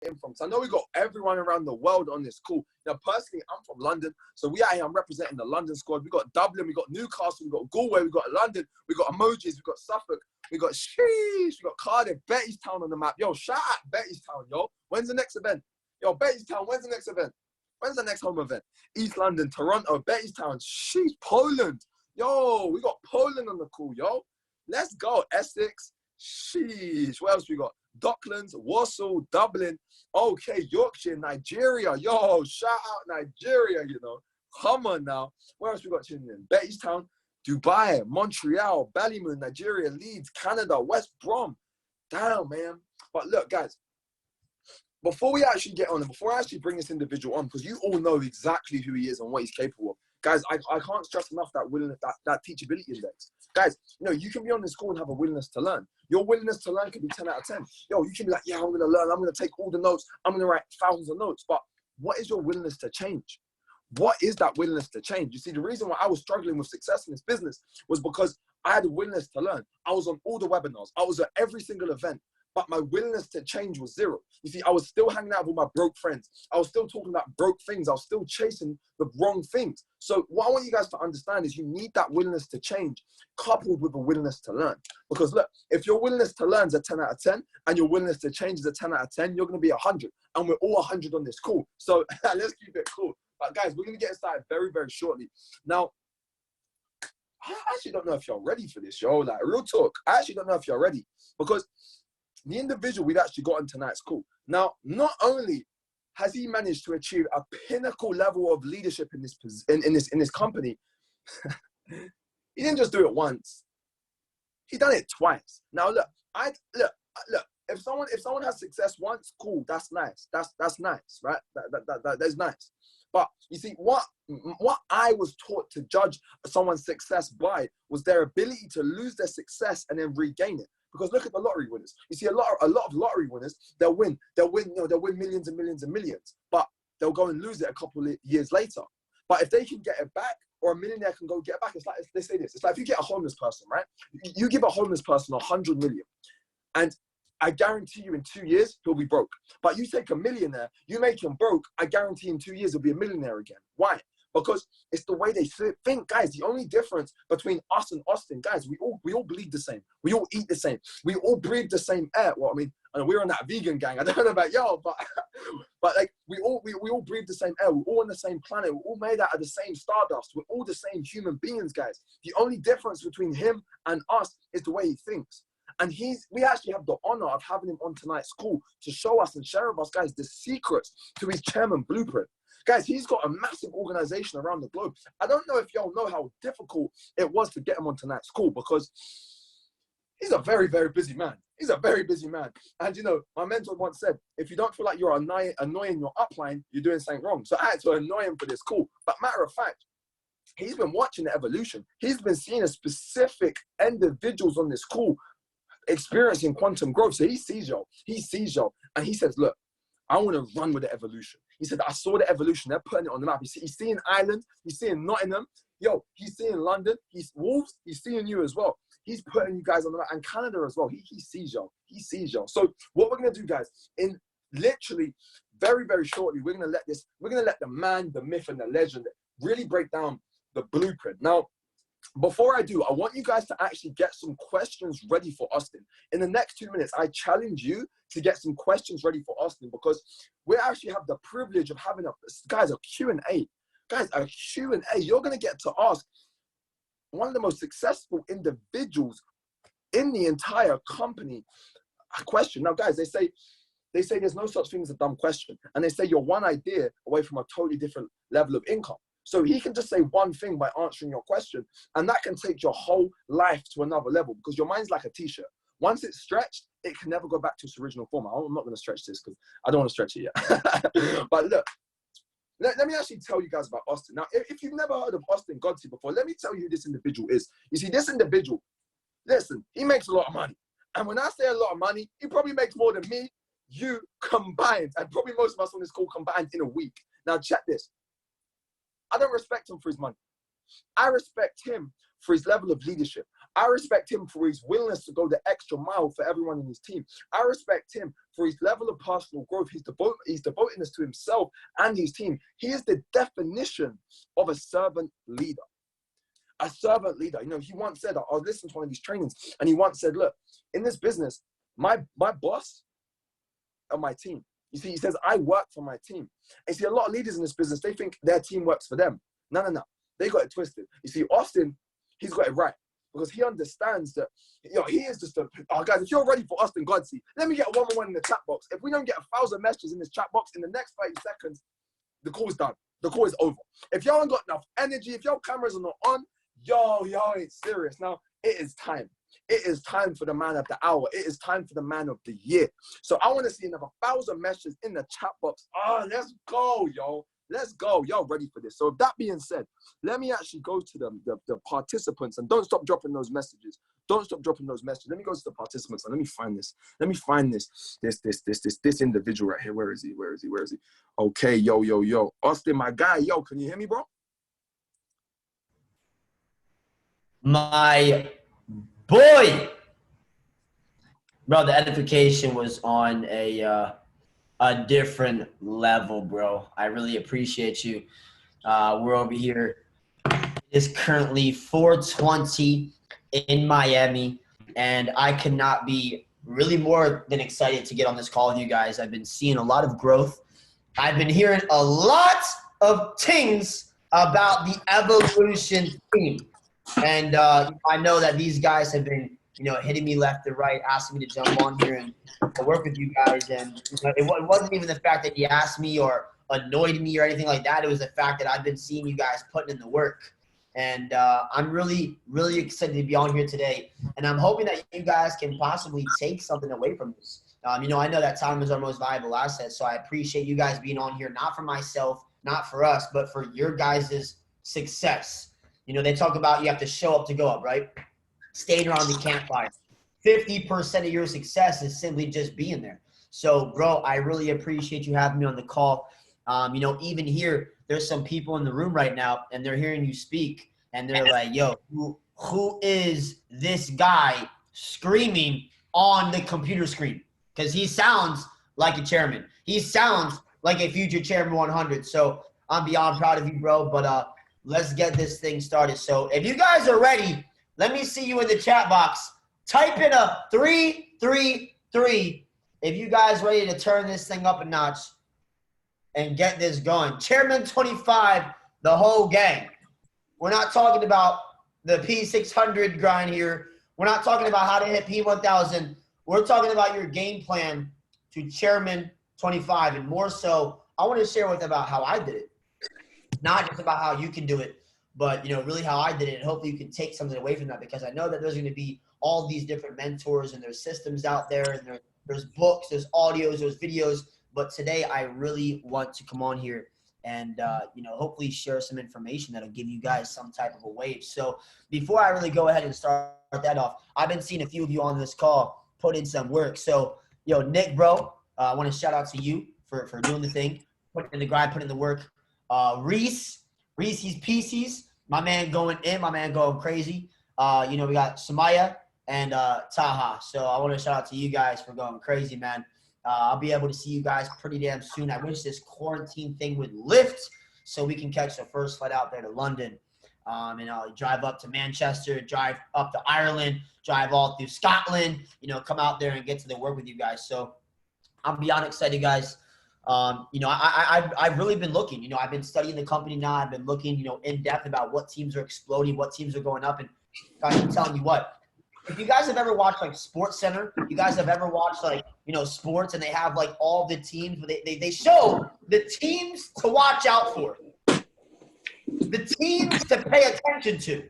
in from? So I know we got everyone around the world on this call. Now, personally, I'm from London. So we out here, I'm representing the London squad. We got Dublin, we got Newcastle, we got Galway, we got London, we got Emojis, we got Suffolk, we got Sheesh, we got Cardiff, Bettystown on the map. Yo, shout out Bettystown, yo. When's the next event? Yo, Bettystown, when's the next event? When's the next home event? East London, Toronto, Bettystown, sheesh, Poland. Yo, we got Poland on the call, yo. Let's go, Essex, sheesh. What else we got? Docklands, Warsaw, Dublin, okay, Yorkshire, Nigeria. Yo, shout out Nigeria, you know. Come on now. Where else we got tuning in? Bettystown, Dubai, Montreal, Ballymun, Nigeria, Leeds, Canada, West Brom. Damn, man. But look, guys, before we actually get on and before I actually bring this individual on, because you all know exactly who he is and what he's capable of, guys, I can't stress enough that willingness, that teachability index. Guys, you know, you can be on this call and have a willingness to learn. Your willingness to learn can be 10 out of 10. Yo, you can be like, yeah, I'm going to learn. I'm going to take all the notes. I'm going to write thousands of notes. But what is your willingness to change? What is that willingness to change? You see, the reason why I was struggling with success in this business was because I had a willingness to learn. I was on all the webinars. I was at every single event. But my willingness to change was zero. You see, I was still hanging out with my broke friends. I was still talking about broke things. I was still chasing the wrong things. So what I want you guys to understand is you need that willingness to change coupled with a willingness to learn. Because look, if your willingness to learn is a 10 out of 10 and your willingness to change is a 10 out of 10, you're going to be 100. And we're all 100 on this call. So let's keep it cool. But guys, we're going to get started very, very shortly. Now, I actually don't know if you're ready for this, yo. Like, real talk. I actually don't know if you're ready. Because the individual we've actually got on tonight's call. Now, not only has he managed to achieve a pinnacle level of leadership in this company, he didn't just do it once. He done it twice. Now, look. If someone has success once, cool. That's nice. That's nice, right? That's nice. But you see, what I was taught to judge someone's success by was their ability to lose their success and then regain it. Because look at the lottery winners. You see, a lot of lottery winners, they'll win millions and millions and millions, but they'll go and lose it a couple of years later. But if they can get it back, or a millionaire can go get it back, it's like, they say this, it's like if you get a homeless person, right? You give a homeless person 100 million, and I guarantee you in 2 years, he'll be broke. But you take a millionaire, you make him broke, I guarantee in 2 years, he'll be a millionaire again. Why? Because it's the way they think, guys. The only difference between us and Austin, guys, we all bleed the same. We all eat the same. We all breathe the same air. Well, I mean, we're on that vegan gang. I don't know about y'all, but like we all breathe the same air. We're all on the same planet. We're all made out of the same stardust. We're all the same human beings, guys. The only difference between him and us is the way he thinks. And we actually have the honor of having him on tonight's call to show us and share with us, guys, the secrets to his chairman blueprint. Guys, he's got a massive organization around the globe. I don't know if y'all know how difficult it was to get him on tonight's call because he's a very, very busy man. He's a very busy man. And, you know, my mentor once said, if you don't feel like you're annoying your upline, you're doing something wrong. So I had to annoy him for this call. But matter of fact, he's been watching the evolution. He's been seeing a specific individuals on this call experiencing quantum growth. So he sees y'all. And he says, look, I want to run with the evolution. He said, I saw the evolution. They're putting it on the map. He's seeing Ireland. He's seeing Nottingham. Yo, he's seeing London. He's Wolves. He's seeing you as well. He's putting you guys on the map. And Canada as well. He sees y'all. He sees y'all. So what we're going to do, guys, in literally very, very shortly, we're going to let the man, the myth, and the legend really break down the blueprint. Now, before I do, I want you guys to actually get some questions ready for Austin. In the next 2 minutes, I challenge you to get some questions ready for Austin because we actually have the privilege of having a Q&A. Guys, a Q&A. You're going to get to ask one of the most successful individuals in the entire company a question. Now, guys, they say there's no such thing as a dumb question. And they say you're one idea away from a totally different level of income. So he can just say one thing by answering your question, and that can take your whole life to another level because your mind's like a t-shirt. Once it's stretched, it can never go back to its original form. I'm not going to stretch this because I don't want to stretch it yet. But look, let me actually tell you guys about Austin. Now, if you've never heard of Austin Godsey before, let me tell you who this individual is. You see, this individual, listen, he makes a lot of money. And when I say a lot of money, he probably makes more than me, you combined, and probably most of us on this call combined in a week. Now, check this. I don't respect him for his money. I respect him for his level of leadership. I respect him for his willingness to go the extra mile for everyone in his team. I respect him for his level of personal growth. He's devotedness to himself and his team. He is the definition of a servant leader. A servant leader. You know, he once said, I was listening to one of his trainings, and he once said, look, in this business, my boss are my team. You see, he says, I work for my team. And you see, a lot of leaders in this business, they think their team works for them. No. They got it twisted. You see, Austin, he's got it right. Because he understands that, you know, he is just guys, if you're ready for Austin Godsey, let me get a one-on-one in the chat box. If we don't get 1,000 messages in this chat box in the next 30 seconds, the call's done. The call is over. If y'all ain't got enough energy, if your cameras are not on, y'all ain't serious. Now, it is time. It is time for the man of the hour. It is time for the man of the year. So I want to see another 1,000 messages in the chat box. Let's go, yo. Let's go. Y'all ready for this? So with that being said, let me actually go to the participants, and don't stop dropping those messages. Don't stop dropping those messages. Let me go to the participants and let me find this. Let me find this individual right here. Where is he? Okay, yo. Austin, my guy. Yo, can you hear me, bro? My boy. Bro, the edification was on a different level, bro. I really appreciate you. We're over here. It's currently 4:20 in Miami, and I could not be really more than excited to get on this call with you guys. I've been seeing a lot of growth. I've been hearing a lot of things about the evolution team. And I know that these guys have been, you know, hitting me left and right, asking me to jump on here and to work with you guys. And you know, it wasn't even the fact that you asked me or annoyed me or anything like that. It was the fact that I've been seeing you guys putting in the work. And I'm really, really excited to be on here today. And I'm hoping that you guys can possibly take something away from this. You know, I know that time is our most valuable asset. So I appreciate you guys being on here, not for myself, not for us, but for your guys' success. You know, they talk about you have to show up to go up, right? Staying around the campfire. 50% of your success is simply just being there. So, bro, I really appreciate you having me on the call. You know, even here, there's some people in the room right now, and they're hearing you speak, and they're like, yo, who is this guy screaming on the computer screen? Because he sounds like a chairman. He sounds like a future chairman 100. So I'm beyond proud of you, bro. But let's get this thing started. So if you guys are ready, let me see you in the chat box. Type in a 333 if you guys ready to turn this thing up a notch and get this going. Chairman 25, the whole gang. We're not talking about the P600 grind here. We're not talking about how to hit P1000. We're talking about your game plan to Chairman 25. And more so, I want to share with about how I did it. Not just about how you can do it, but, you know, really how I did it. And hopefully you can take something away from that, because I know that there's going to be all these different mentors and there's systems out there, and there's books, there's audios, there's videos. But today I really want to come on here and, you know, hopefully share some information that'll give you guys some type of a wave. So before I really go ahead and start that off, I've been seeing a few of you on this call put in some work. So, yo, Nick, bro, I want to shout out to you for doing the thing, putting in the grind, putting in the work. Reese's Pieces, my man going in, my man going crazy. You know, we got Samaya and Taha. So I want to shout out to you guys for going crazy, man. I'll be able to see you guys pretty damn soon. I wish this quarantine thing would lift so we can catch the first flight out there to London. And I'll drive up to Manchester, drive up to Ireland, drive all through Scotland, you know, come out there and get to the work with you guys. So I'm beyond excited, guys. You know, I've really been looking, you know, I've been studying the company now. I've been looking, you know, in depth about what teams are exploding, what teams are going up. And guys, I'm telling you what, if you guys have ever watched like Sports Center, you guys have ever watched like, you know, sports, and they have like all the teams, but they show the teams to watch out for, the teams to pay attention to,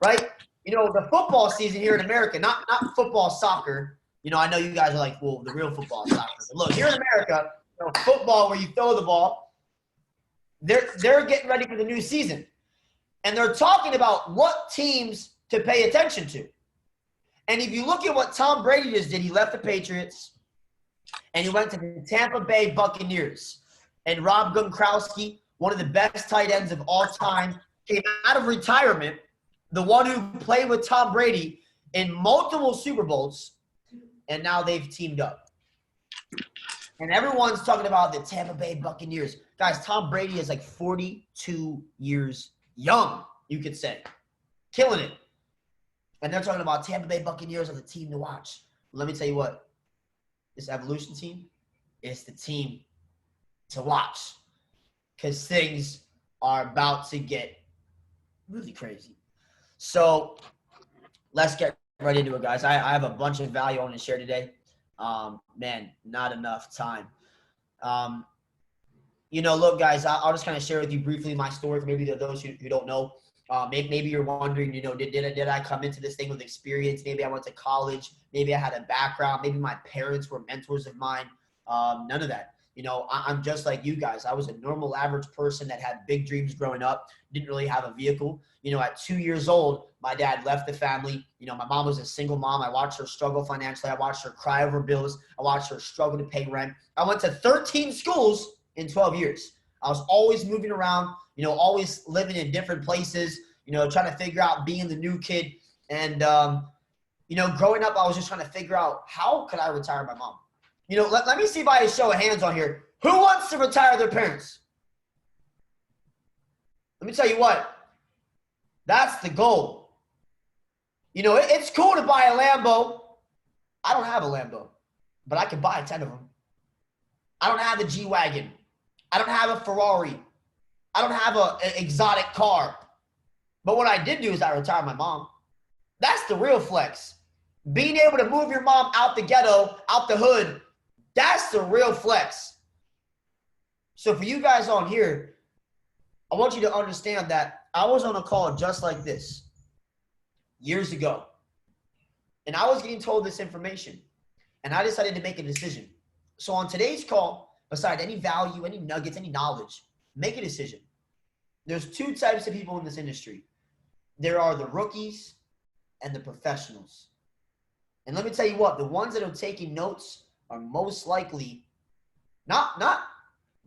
right? You know, the football season here in America, not football, soccer. You know, I know you guys are like, well, the real football is soccer. But look, here in America, you know, football where you throw the ball, they're getting ready for the new season. And they're talking about what teams to pay attention to. And if you look at what Tom Brady just did, he left the Patriots and he went to the Tampa Bay Buccaneers. And Rob Gronkowski, one of the best tight ends of all time, came out of retirement, the one who played with Tom Brady, in multiple Super Bowls, and now they've teamed up. And everyone's talking about the Tampa Bay Buccaneers. Guys, Tom Brady is like 42 years young, you could say. Killing it. And they're talking about Tampa Bay Buccaneers are the team to watch. Let me tell you what. This Evolution team is the team to watch. Because things are about to get really crazy. So let's get right into it, guys. I have a bunch of value I want to share today. Man, not enough time. Look, guys, I'll just kind of share with you briefly my story for maybe those who don't know. Maybe you're wondering, did I come into this thing with experience? Maybe I went to college. Maybe I had a background. Maybe my parents were mentors of mine. None of that. I'm just like you guys. I was a normal, average person that had big dreams growing up, didn't really have a vehicle. At 2 years old, my dad left the family. My mom was a single mom. I watched her struggle financially. I watched her cry over bills. I watched her struggle to pay rent. I went to 13 schools in 12 years. I was always moving around, always living in different places, trying to figure out being the new kid. And, growing up, I was just trying to figure out how could I retire my mom? Let me see by a show of hands on here. Who wants to retire their parents? Let me tell you what. That's the goal. It's cool to buy a Lambo. I don't have a Lambo, but I can buy 10 of them. I don't have a G-Wagon. I don't have a Ferrari. I don't have an exotic car. But what I did do is I retired my mom. That's the real flex. Being able to move your mom out the ghetto, out the hood, that's the real flex. So for you guys on here, I want you to understand that I was on a call just like this years ago. And I was getting told this information. And I decided to make a decision. So on today's call, beside any value, any nuggets, any knowledge, make a decision. There's two types of people in this industry. There are the rookies and the professionals. And let me tell you what, the ones that are taking notes are most likely not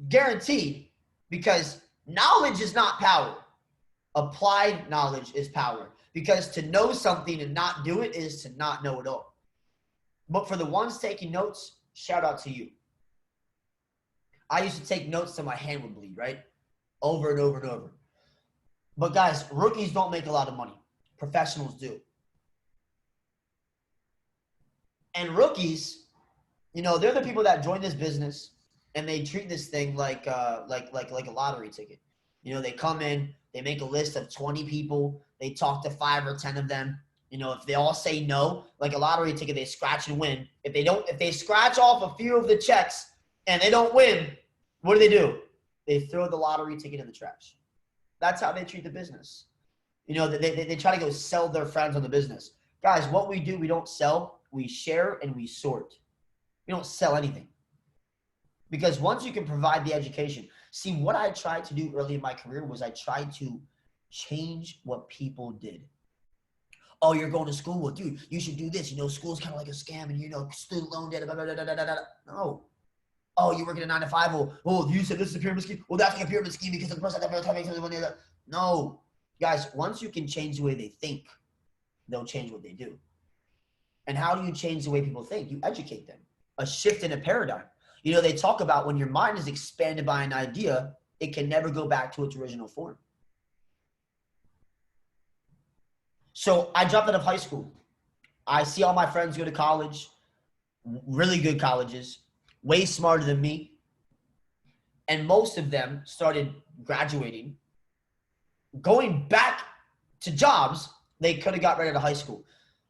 guaranteed, because knowledge is not power. Applied knowledge is power. Because to know something and not do it is to not know it all. But for the ones taking notes, shout out to you. I used to take notes till my hand would bleed, right? Over and over and over. But guys, rookies don't make a lot of money. Professionals do. And rookies, they're the people that join this business and they treat this thing like a lottery ticket. They come in, they make a list of 20 people, they talk to 5 or 10 of them. If they all say no, like a lottery ticket, they scratch and win. If they scratch off a few of the checks and they don't win, what do? They throw the lottery ticket in the trash. That's how they treat the business. They try to go sell their friends on the business. Guys, what we do, we don't sell, we share and we sort. We don't sell anything. Because once you can provide the education, see, what I tried to do early in my career was I tried to change what people did. Oh, you're going to school? Well, dude, you should do this. School's kind of like a scam and, student loan debt, blah, blah, blah, blah, blah, blah. No. Oh, you work in a 9 to 5? Oh, you said this is a pyramid scheme? Well, that's like a pyramid scheme because the person that makes something money. No. Guys, once you can change the way they think, they'll change what they do. And how do you change the way people think? You educate them. A shift in a paradigm. They talk about when your mind is expanded by an idea, it can never go back to its original form. So I dropped out of high school. I see all my friends go to college, really good colleges, way smarter than me. And most of them started graduating, going back to jobs they could have got right out of high school.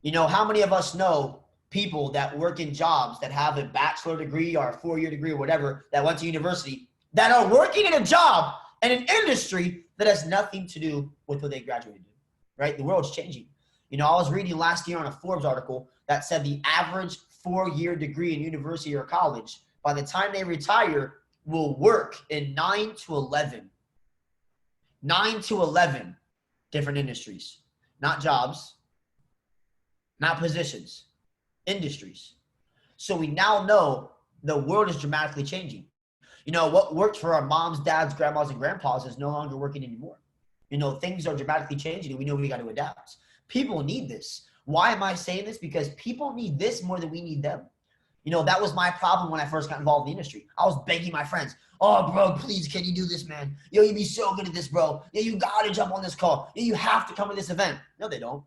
How many of us know people that work in jobs that have a bachelor degree or a 4-year degree or whatever that went to university that are working in a job and an industry that has nothing to do with what they graduated in, right? The world's changing. I was reading last year on a Forbes article that said the average 4-year degree in university or college, by the time they retire, will work in 9 to 11 different industries, not jobs, not positions. Industries. So we now know the world is dramatically changing. What worked for our moms, dads, grandmas, and grandpas is no longer working anymore. Things are dramatically changing and we know we got to adapt. People need this. Why am I saying this? Because people need this more than we need them. You know, that was my problem when I first got involved in the industry. I was begging my friends, oh, bro, please, can you do this, man? Yo, you'd be so good at this, bro. Yeah, you got to jump on this call. Yeah, you have to come to this event. No, they don't.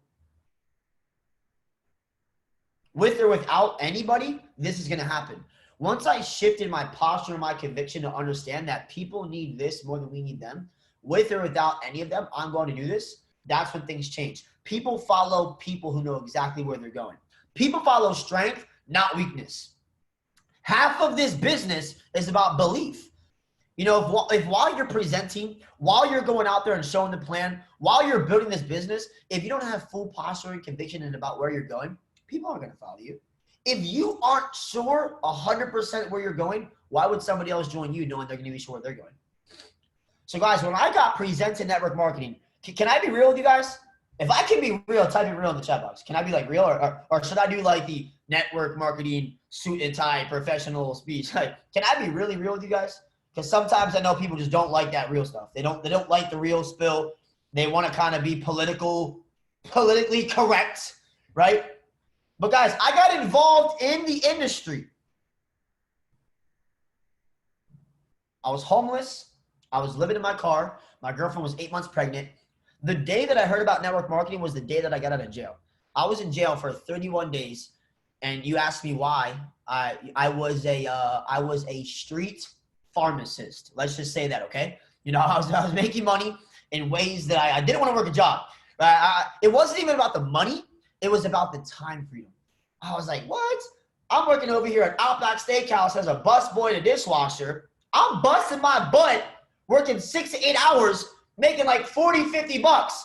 With or without anybody, this is going to happen. Once I shifted my posture and my conviction to understand that people need this more than we need them, with or without any of them, I'm going to do this. That's when things change. People follow people who know exactly where they're going. People follow strength, not weakness. Half of this business is about belief. You know, if while you're presenting, while you're going out there and showing the plan, while you're building this business, if you don't have full posture and conviction and about where you're going, people aren't going to follow you. If you aren't sure 100% where you're going, why would somebody else join you knowing they're going to be sure where they're going? So guys, when I got presented network marketing, can I be real with you guys? If I can be real, type it real in the chat box. Can I be like real or should I do like the network marketing suit and tie professional speech? Like, can I be really real with you guys? Because sometimes I know people just don't like that real stuff. They don't like the real spill. They want to kind of be politically correct, right? But guys, I got involved in the industry. I was homeless. I was living in my car. My girlfriend was 8 months pregnant. The day that I heard about network marketing was the day that I got out of jail. I was in jail for 31 days, and you asked me why. I was a street pharmacist. Let's just say that, okay? You know, I was making money in ways that I didn't want to work a job. It wasn't even about the money. It was about the time freedom. I was like, what? I'm working over here at Outback Steakhouse as a busboy and a dishwasher. I'm busting my butt, working 6 to 8 hours, making like 40, 50 bucks.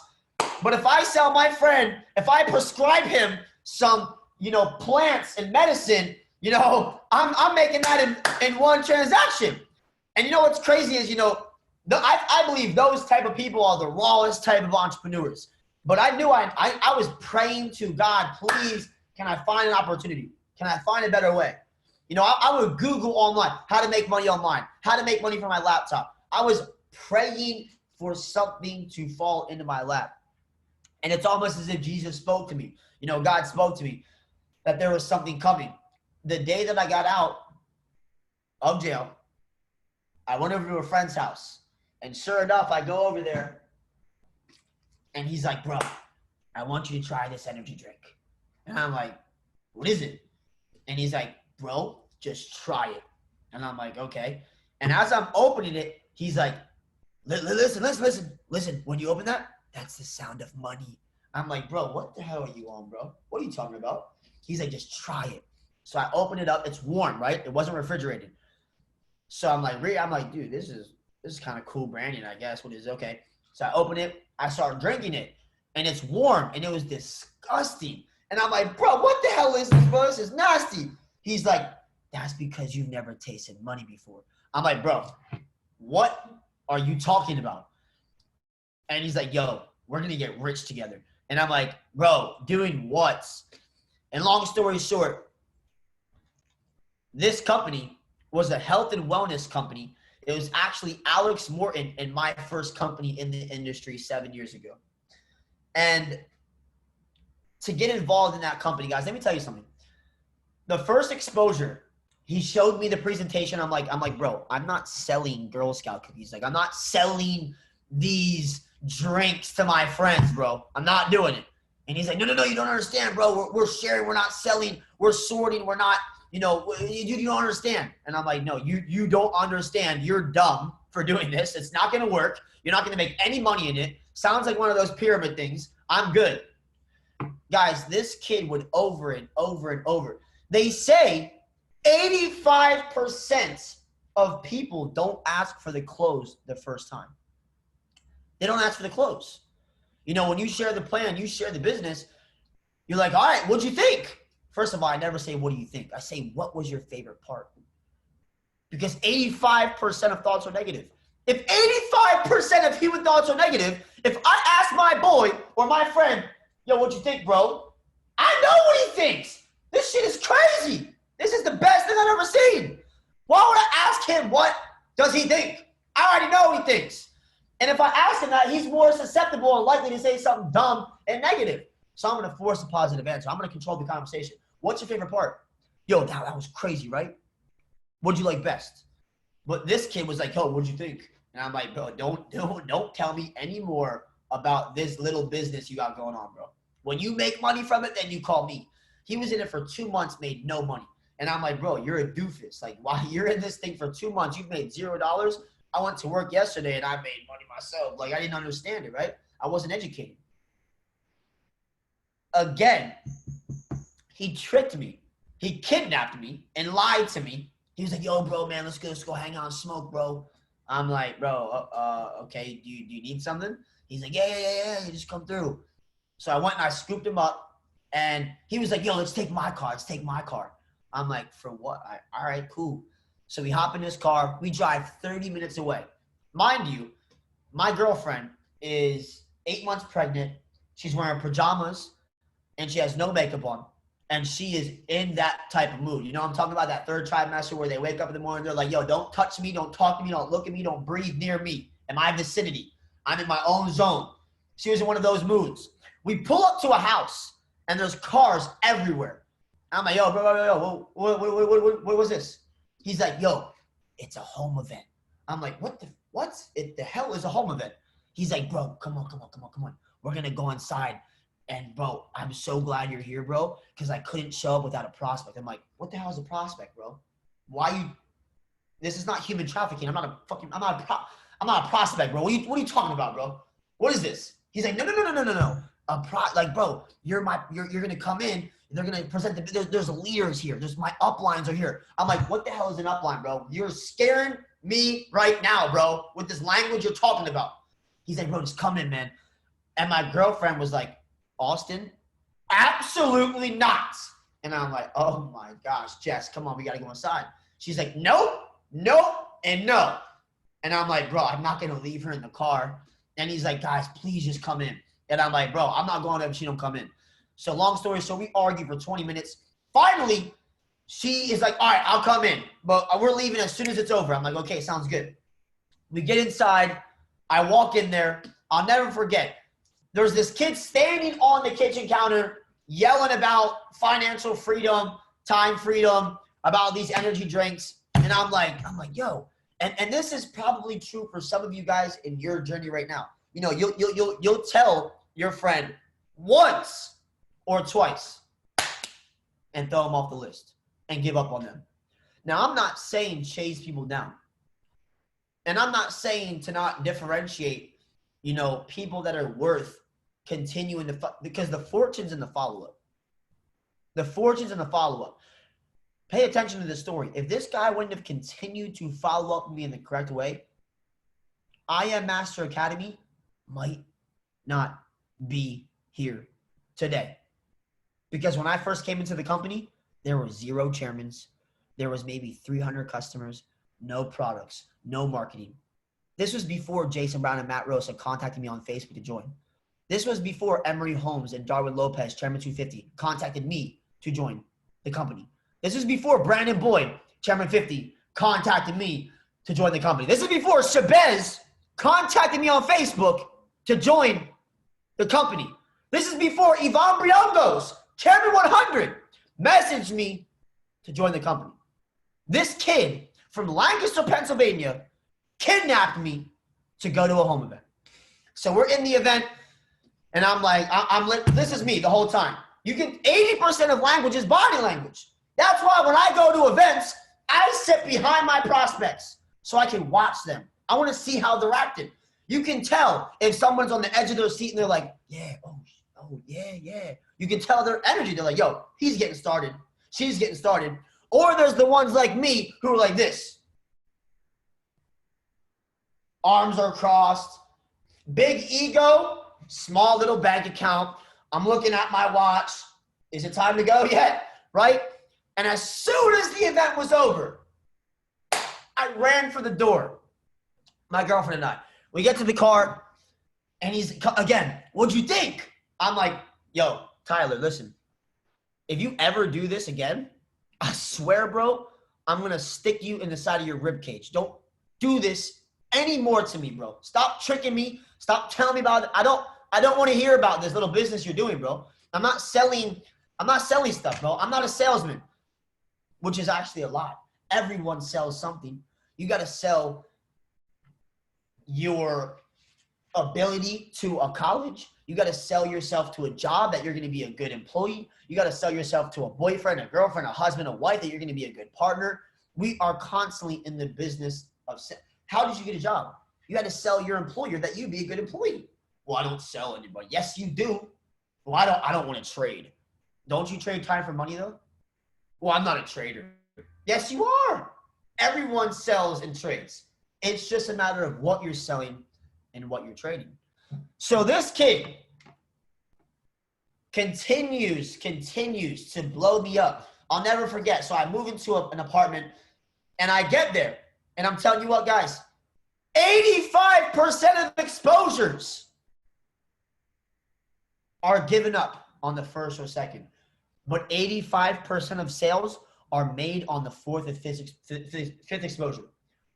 But if I sell my friend, if I prescribe him some, you know, plants and medicine, you know, I'm making that in one transaction. And you know what's crazy is, you know, I believe those type of people are the rawest type of entrepreneurs. But I knew I was praying to God, please, can I find an opportunity? Can I find a better way? You know, I would Google online, how to make money online, how to make money from my laptop. I was praying for something to fall into my lap. And it's almost as if Jesus spoke to me. You know, God spoke to me that there was something coming. The day that I got out of jail, I went over to a friend's house. And sure enough, I go over there. And he's like, bro, I want you to try this energy drink. And I'm like, what is it? And he's like, bro, just try it. And I'm like, okay. And as I'm opening it, he's like, listen. When you open that, that's the sound of money. I'm like, bro, what the hell are you on, bro? What are you talking about? He's like, just try it. So I open it up. It's warm, right? It wasn't refrigerated. So I'm like, dude, this is kind of cool branding, I guess. What is it? Okay. So I open it. I start drinking it. And it's warm. And it was disgusting. And I'm like, bro, what the hell is this, bro? This is nasty. He's like, that's because you've never tasted money before. I'm like, bro, what are you talking about? And he's like, yo, we're going to get rich together. And I'm like, bro, doing what? And long story short, this company was a health and wellness company. It was actually Alex Morton and my first company in the industry 7 years ago. And to get involved in that company, guys, let me tell you something. The first exposure, he showed me the presentation. I'm like, bro, I'm not selling Girl Scout cookies. Like, I'm not selling these drinks to my friends, bro. I'm not doing it. And he's like, no, you don't understand, bro. We're sharing. We're not selling. We're sorting. We're not, you don't understand. And I'm like, no, you don't understand. You're dumb for doing this. It's not going to work. You're not going to make any money in it. Sounds like one of those pyramid things. I'm good. Guys, this kid would over and over and over. They say 85% of people don't ask for the close the first time. They don't ask for the close. You know, when you share the plan, you share the business, you're like, all right, what'd you think? First of all, I never say, what do you think? I say, what was your favorite part? Because 85% of thoughts are negative. If 85% of human thoughts are negative, if I ask my boy or my friend, yo, what'd you think, bro? I know what he thinks. This shit is crazy. This is the best thing I've ever seen. Why would I ask him what does he think? I already know what he thinks. And if I ask him that, he's more susceptible and likely to say something dumb and negative. So I'm going to force a positive answer. I'm going to control the conversation. What's your favorite part? Yo, that was crazy, right? What'd you like best? But this kid was like, yo, what'd you think? And I'm like, bro, don't tell me any more about this little business you got going on, bro. When you make money from it, then you call me. He was in it for 2 months, made no money. And I'm like, bro, you're a doofus. Like, while you're in this thing for 2 months, you've made $0. I went to work yesterday and I made money myself. Like, I didn't understand it, right? I wasn't educated. Again, he tricked me. He kidnapped me and lied to me. He was like, yo, bro, man, let's go hang out and smoke, bro. I'm like, bro, okay, do you need something? He's like, yeah, you just come through. So I went and I scooped him up, and he was like, yo, let's take my car. I'm like, for what? All right, cool. So we hop in his car. We drive 30 minutes away. Mind you, my girlfriend is 8 months pregnant. She's wearing pajamas, and she has no makeup on. And she is in that type of mood. You know, I'm talking about that third trimester where they wake up in the morning, they're like, yo, don't touch me, don't talk to me, don't look at me, don't breathe near me. In my vicinity. I'm in my own zone. She was in one of those moods. We pull up to a house, and there's cars everywhere. I'm like, yo, bro, what was this? He's like, yo, it's a home event. I'm like, what the hell is a home event? He's like, bro, come on. We're going to go inside. And, bro, I'm so glad you're here, bro, because I couldn't show up without a prospect. I'm like, what the hell is a prospect, bro? Why you – this is not human trafficking. I'm not a prospect, bro. What are you talking about, bro? What is this? He's like, no. Like, bro, you're going to come in, and they're going to present there's leaders here. My uplines are here. I'm like, what the hell is an upline, bro? You're scaring me right now, bro, with this language you're talking about. He's like, bro, just come in, man. And my girlfriend was like, Austin? Absolutely not. And I'm like, oh my gosh, Jess, come on, we got to go inside. She's like, nope, and no. And I'm like, bro, I'm not going to leave her in the car. And he's like, guys, please just come in. And I'm like, bro, I'm not going there if she don't come in. So long story short, we argue for 20 minutes. Finally, she is like, all right, I'll come in. But we're leaving as soon as it's over. I'm like, okay, sounds good. We get inside. I walk in there. I'll never forget. There's this kid standing on the kitchen counter yelling about financial freedom, time freedom, about these energy drinks. And I'm like, yo. And this is probably true for some of you guys in your journey right now. You know, you'll tell your friend once or twice and throw them off the list and give up on them. Now, I'm not saying chase people down. And I'm not saying to not differentiate, you know, people that are worth continuing because the fortune's in the follow-up. The fortune's in the follow-up. Pay attention to this story. If this guy wouldn't have continued to follow up with me in the correct way, I Am Master Academy might not be here today. Because when I first came into the company, there were 0 chairmans. There was maybe 300 customers, no products, no marketing. This was before Jason Brown and Matt Rose had contacted me on Facebook to join. This was before Emery Holmes and Darwin Lopez, Chairman 250, contacted me to join the company. This is before Brandon Boyd, Chairman 50, contacted me to join the company. This is before Chavez contacted me on Facebook to join the company. This is before Yvonne Briongos, Chairman 100, messaged me to join the company. This kid from Lancaster, Pennsylvania, kidnapped me to go to a home event. So we're in the event, and I'm like, this is me the whole time. You can 80% of language is body language. That's why when I go to events, I sit behind my prospects so I can watch them. I want to see how they're acting. You can tell if someone's on the edge of their seat and they're like, yeah, oh, yeah. You can tell their energy. They're like, yo, he's getting started. She's getting started. Or there's the ones like me who are like this. Arms are crossed. Big ego, small little bank account. I'm looking at my watch. Is it time to go yet? Right? And as soon as the event was over, I ran for the door. My girlfriend and I. We get to the car, and he's, again, what'd you think? I'm like, yo, Tyler, listen. If you ever do this again, I swear, bro, I'm going to stick you in the side of your rib cage. Don't do this anymore to me, bro. Stop tricking me. Stop telling me about it. I don't want to hear about this little business you're doing, bro. I'm not selling stuff, bro. I'm not a salesman, which is actually a lot. Everyone sells something. You got to sell your ability to a college. You got to sell yourself to a job that you're going to be a good employee. You got to sell yourself to a boyfriend, a girlfriend, a husband, a wife, that you're going to be a good partner. We are constantly in the business of how did you get a job? You had to sell your employer that you'd be a good employee. Well, I don't sell anybody. Yes, you do. Well, I don't want to trade. Don't you trade time for money though? Well, I'm not a trader. Yes, you are. Everyone sells and trades. It's just a matter of what you're selling and what you're trading. So this kid continues to blow me up. I'll never forget. So I move into an apartment and I get there. And I'm telling you what, guys, 85% of exposures are given up on the first or second. But 85% of sales are made on the fourth and fifth exposure.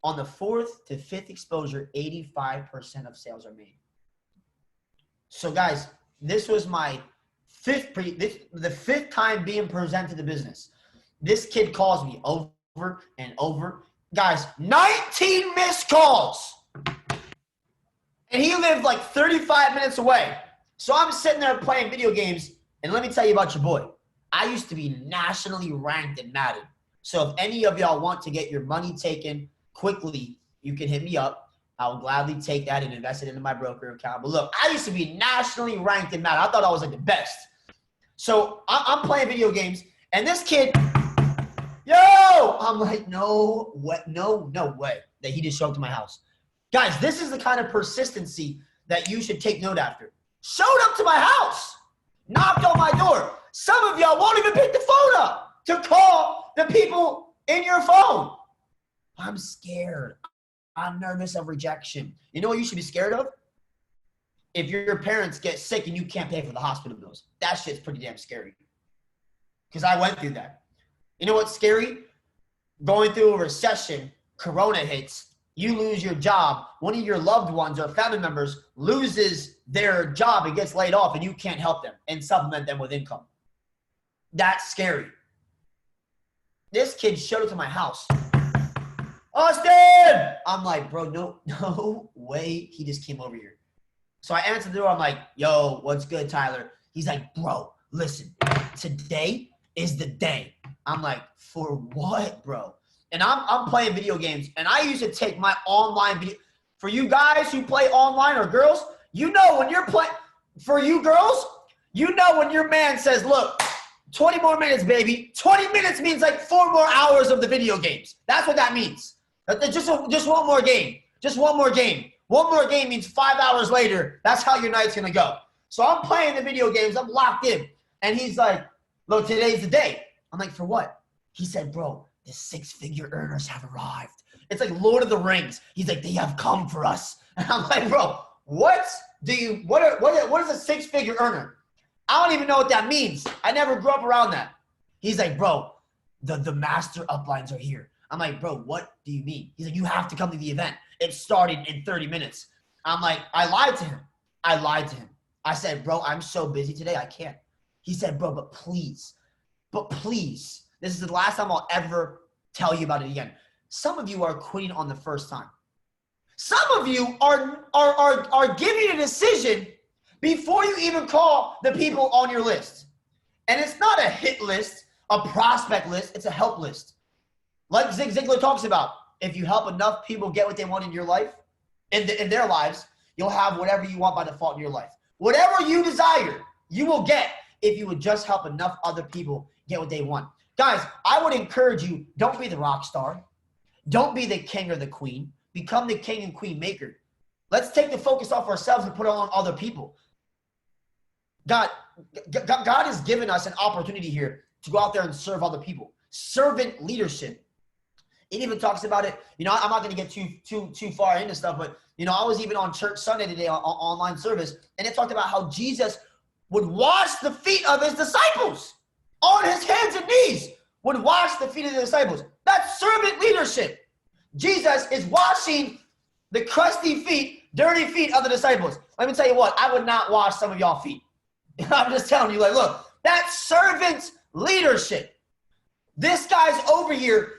On the fourth to fifth exposure, 85% of sales are made. So guys, this was my the fifth time being presented to business. This kid calls me over and over. Guys, 19 missed calls. And he lived like 35 minutes away. So I'm sitting there playing video games. And let me tell you about your boy. I used to be nationally ranked in Madden. So if any of y'all want to get your money taken quickly, you can hit me up. I'll gladly take that and invest it into my broker account. But look, I used to be nationally ranked in Madden. I thought I was like the best. So I'm playing video games. And this kid, yo, I'm like, no way that he just showed up to my house. Guys, this is the kind of persistency that you should take note after. Showed up to my house, knocked on my door. Some of y'all won't even pick the phone up to call the people in your phone. I'm scared. I'm nervous of rejection. You know what you should be scared of? If your parents get sick and you can't pay for the hospital bills. That shit's pretty damn scary. Because I went through that. You know what's scary? Going through a recession, Corona hits, you lose your job, one of your loved ones or family members loses their job and gets laid off, and you can't help them and supplement them with income. That's scary. This kid showed up to my house. Austin! I'm like, bro, no way he just came over here. So I answered the door. I'm like, yo, what's good, Tyler? He's like, bro, listen, today is the day. I'm like, for what, bro? And I'm playing video games, and I used to take my online video. For you guys who play online or girls, you know when you're playing. For you girls, you know when your man says, look, 20 more minutes, baby. 20 minutes means like 4 more hours of the video games. That's what that means. Just one more game. Just one more game. One more game means 5 hours later. That's how your night's going to go. So I'm playing the video games. I'm locked in. And he's like, look, today's the day. I'm like, for what? He said, bro, the 6-figure earners have arrived. It's like Lord of the Rings. He's like, they have come for us. And I'm like, bro, what is a 6-figure earner? I don't even know what that means. I never grew up around that. He's like, bro, the master uplines are here. I'm like, bro, what do you mean? He's like, you have to come to the event. It started in 30 minutes. I'm like, I lied to him. I said, bro, I'm so busy today, I can't. He said, bro, but please, this is the last time I'll ever tell you about it again. Some of you are quitting on the first time. Some of you are giving a decision before you even call the people on your list. And it's not a hit list, a prospect list, it's a help list. Like Zig Ziglar talks about, if you help enough people get what they want in your life, in their lives, you'll have whatever you want by default in your life. Whatever you desire, you will get if you would just help enough other people get what they want. Guys, I would encourage you, don't be the rock star. Don't be the king or the queen. Become the king and queen maker. Let's take the focus off ourselves and put it on other people. God has given us an opportunity here to go out there and serve other people. Servant leadership. It even talks about it. You know, I'm not going to get too far into stuff, but, you know, I was even on Church Sunday today on online service, and it talked about how Jesus would wash the feet of his disciples. On his hands and knees, would wash the feet of the disciples. That's servant leadership. Jesus is washing the crusty feet, dirty feet of the disciples. Let me tell you what, I would not wash some of y'all feet. I'm just telling you, like, look, that's servant leadership. This guy's over here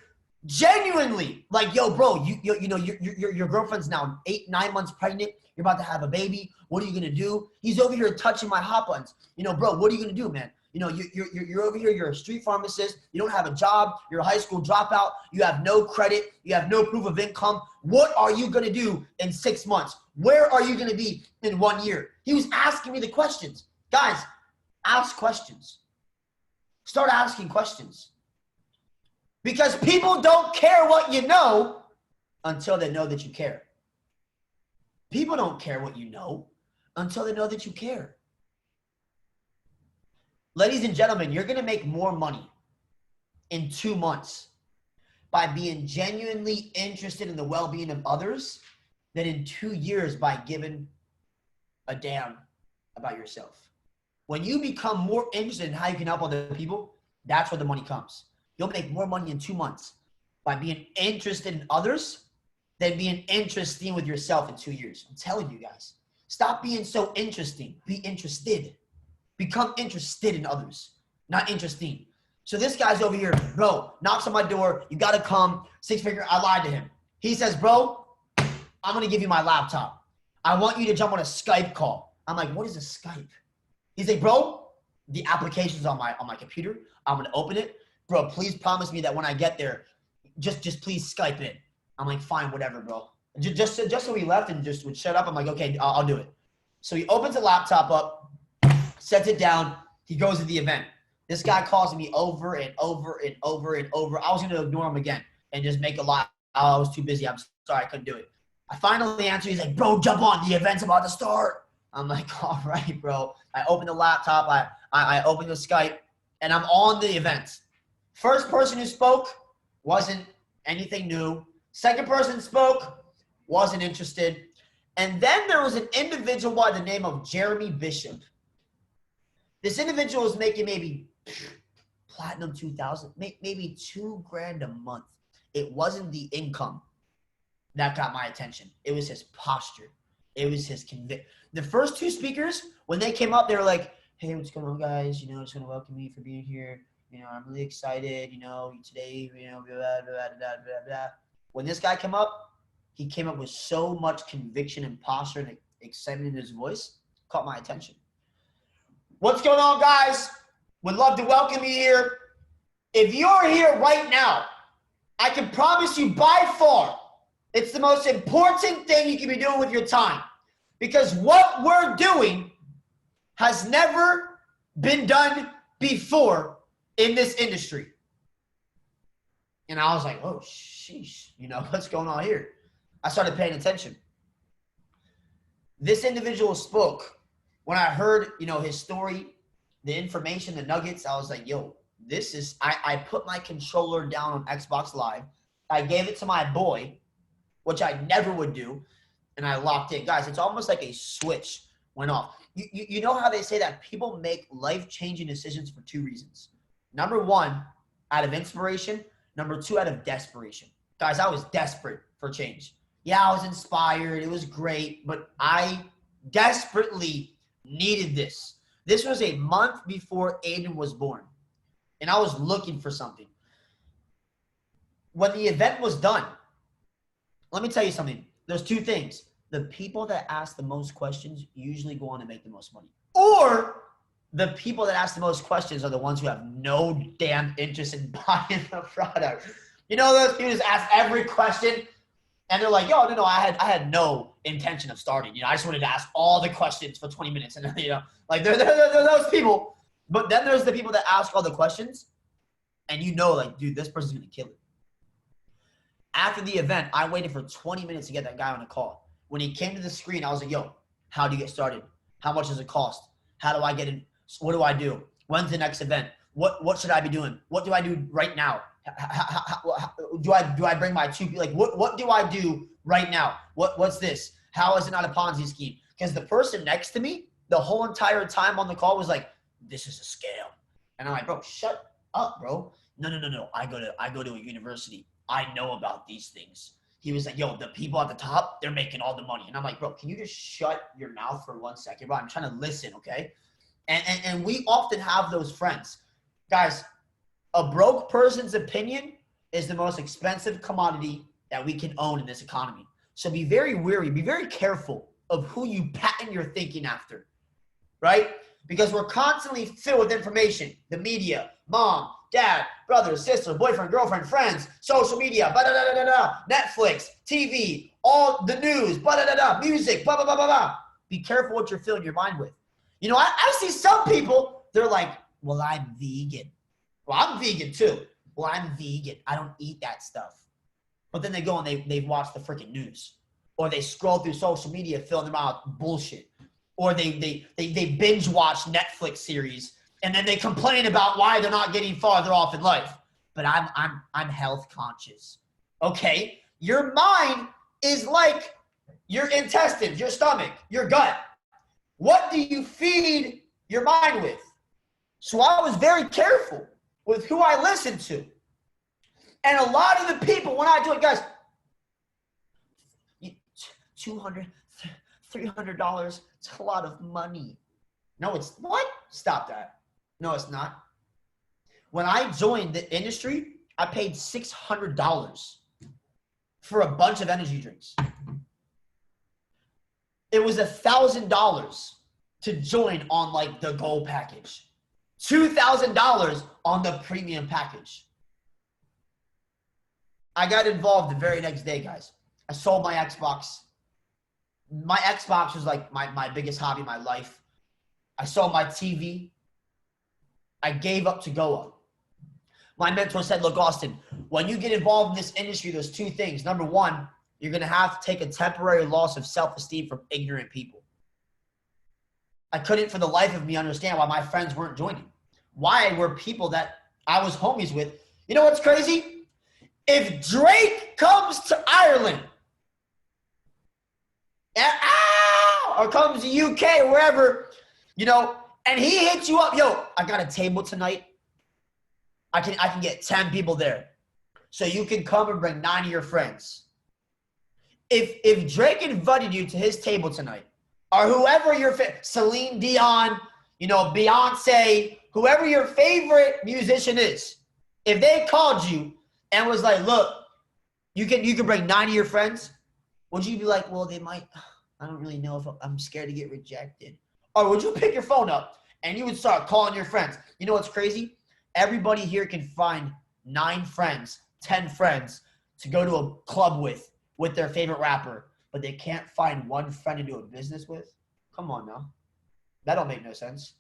genuinely like, yo, bro, you know, your girlfriend's now 8-9 months pregnant. You're about to have a baby. What are you gonna do? He's over here touching my hot buttons. You know, bro, what are you gonna do, man? You know, you're over here. You're a street pharmacist. You don't have a job. You're a high school dropout. You have no credit. You have no proof of income. What are you gonna do in 6 months? Where are you gonna be in 1 year? He was asking me the questions. Guys, ask questions. Start asking questions. Because people don't care what you know until they know that you care. People don't care what you know until they know that you care. Ladies and gentlemen, you're going to make more money in 2 months by being genuinely interested in the well-being of others than in 2 years by giving a damn about yourself. When you become more interested in how you can help other people, that's where the money comes. You'll make more money in 2 months by being interested in others than being interesting with yourself in 2 years. I'm telling you guys, stop being so interesting. Be interested. Become interested in others, not interesting. So this guy's over here, bro, knocks on my door. You got to come. 6-figure. I lied to him. He says, bro, I'm going to give you my laptop. I want you to jump on a Skype call. I'm like, what is a Skype? He's like, bro, the application's on my computer. I'm going to open it. Bro, please promise me that when I get there, just please Skype in. I'm like, fine, whatever, bro. Just so he left and just would shut up. I'm like, okay, I'll do it. So he opens the laptop up, sets it down. He goes to the event. This guy calls me over and over and over and over. I was going to ignore him again and just make a lie. I was too busy. I'm sorry, I couldn't do it. I finally answer. He's like, bro, jump on. The event's about to start. I'm like, all right, bro. I open the laptop. I open the Skype, and I'm on the event. First person who spoke wasn't anything new. Second person spoke, wasn't interested. And then there was an individual by the name of Jeremy Bishop. This individual was making maybe platinum 2000, maybe $2,000 a month. It wasn't the income that got my attention. It was his posture. It was his conviction. The first two speakers, when they came up, they were like, hey, what's going on, guys? You know, just want to welcome you for being here. You know, I'm really excited, you know, today, you know, blah, blah, blah, blah, blah, blah. When this guy came up, he came up with so much conviction and posture and excitement in his voice, caught my attention. What's going on, guys? Would love to welcome you here. If you're here right now, I can promise you by far, it's the most important thing you can be doing with your time. Because what we're doing has never been done before in this industry. And I was like, oh, sheesh, you know, what's going on here? I started paying attention. This individual spoke. When I heard, you know, his story, the information, the nuggets, I was like, yo, this is, I put my controller down on Xbox Live. I gave it to my boy, which I never would do, and I locked in. Guys, it's almost like a switch went off. You know how they say that people make life-changing decisions for 2 reasons. Number 1, out of inspiration. Number 2, out of desperation. Guys, I was desperate for change. Yeah, I was inspired. It was great, but I desperately needed this. This was a month before Aiden was born, and I was looking for something. When the event was done, let me tell you something. There's 2 things. The people that ask the most questions usually go on to make the most money. Or the people that ask the most questions are the ones who have no damn interest in buying the product. You know, those people just ask every question, and they're like, yo, no, I had no intention of starting. You know, I just wanted to ask all the questions for 20 minutes. And, you know, like they're those people. But then there's the people that ask all the questions, and you know, like, dude, this person's going to kill it. After the event, I waited for 20 minutes to get that guy on a call. When he came to the screen, I was like, yo, how do you get started? How much does it cost? How do I get in? What do I do? When's the next event? What should I be doing? What do I do right now? Do I bring my 2 people? Like, what do I do right now? What's this? How is it not a Ponzi scheme? Because the person next to me, the whole entire time on the call was like, this is a scam. And I'm like, bro, shut up, bro. No. I go to a university. I know about these things. He was like, yo, the people at the top, they're making all the money. And I'm like, bro, can you just shut your mouth for 1 second, bro? I'm trying to listen, okay? And we often have those friends. Guys, a broke person's opinion is the most expensive commodity that we can own in this economy. So be very wary, be very careful of who you pattern your thinking after, right? Because we're constantly filled with information. The media, mom, dad, brother, sister, boyfriend, girlfriend, friends, social media, Netflix, TV, all the news, music, blah, blah, blah, blah, blah. Be careful what you're filling your mind with. You know, I see some people, they're like, well, I'm vegan. Well, I'm vegan too. Well, I'm vegan. I don't eat that stuff. But then they go and they watch the freaking news. Or they scroll through social media filling them out bullshit. Or they binge watch Netflix series and then they complain about why they're not getting farther off in life. But I'm health conscious. Okay? Your mind is like your intestines, your stomach, your gut. What do you feed your mind with? So I was very careful with who I listened to. And a lot of the people, when I do it, guys, $200, $300, it's a lot of money. No, it's what? Stop that. No, it's not. When I joined the industry, I paid $600 for a bunch of energy drinks. It was $1,000 to join on like the gold package. $2,000 on the premium package. I got involved the very next day, guys. I sold my Xbox. My Xbox was like my biggest hobby in my life. I sold my TV. I gave up to go up. My mentor said, look, Austin, when you get involved in this industry, there's two things. Number one, you're going to have to take a temporary loss of self-esteem from ignorant people. I couldn't for the life of me understand why my friends weren't joining. Why were people that I was homies with? You know what's crazy? If Drake comes to Ireland or comes to UK or wherever, you know, and he hits you up, yo, I got a table tonight. I can get 10 people there. So you can come and bring 9 of your friends. If Drake invited you to his table tonight, or whoever your Celine Dion, you know, Beyonce, whoever your favorite musician is, if they called you and was like, look, you can bring 9 of your friends, would you be like, well, they might, I don't really know if I'm scared to get rejected. Or would you pick your phone up and you would start calling your friends? You know what's crazy? Everybody here can find 9 friends, 10 friends to go to a club with their favorite rapper, but they can't find one friend to do a business with? Come on now. That don't make no sense.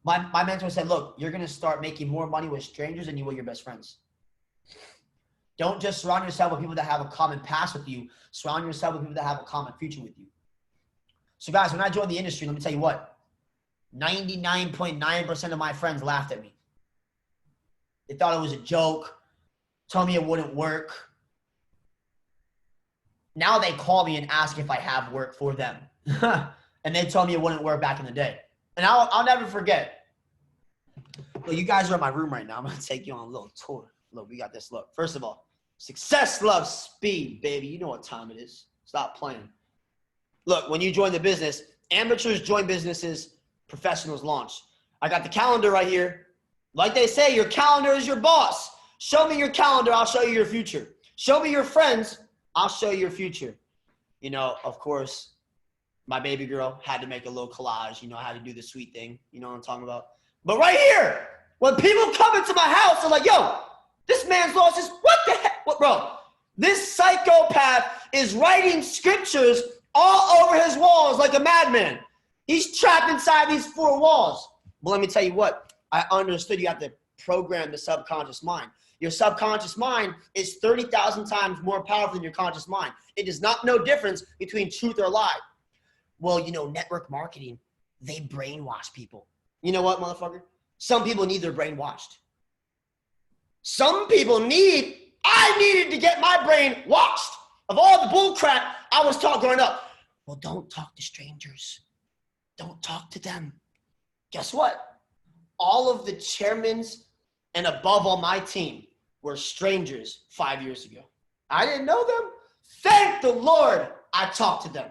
My mentor said, look, you're going to start making more money with strangers than you will your best friends. Don't just surround yourself with people that have a common past with you. Surround yourself with people that have a common future with you. So guys, when I joined the industry, let me tell you what, 99.9% of my friends laughed at me. They thought it was a joke, told me it wouldn't work. Now they call me and ask if I have work for them. And they told me it wouldn't work back in the day. And I'll never forget. Look, you guys are in my room right now. I'm going to take you on a little tour. Look, we got this. Look, first of all, success loves speed, baby. You know what time it is. Stop playing. Look, when you join the business, amateurs join businesses, professionals launch. I got the calendar right here. Like they say, your calendar is your boss. Show me your calendar, I'll show you your future. Show me your friends, I'll show you your future. You know, of course, my baby girl had to make a little collage. You know, I had to do the sweet thing. You know what I'm talking about? But right here, when people come into my house, they're like, yo, this man's lost his, what the heck? What, bro? This psychopath is writing scriptures all over his walls like a madman. He's trapped inside these 4 walls. But let me tell you what, I understood you have to program the subconscious mind. Your subconscious mind is 30,000 times more powerful than your conscious mind. It does not know difference between truth or lie. Well, you know, network marketing, they brainwash people. You know what, motherfucker? Some people need their brain washed. Some people I needed to get my brain washed of all the bull crap I was taught growing up. Well, don't talk to strangers. Don't talk to them. Guess what? All of the chairmans and above all my team were strangers 5 years ago. I didn't know them. Thank the Lord I talked to them.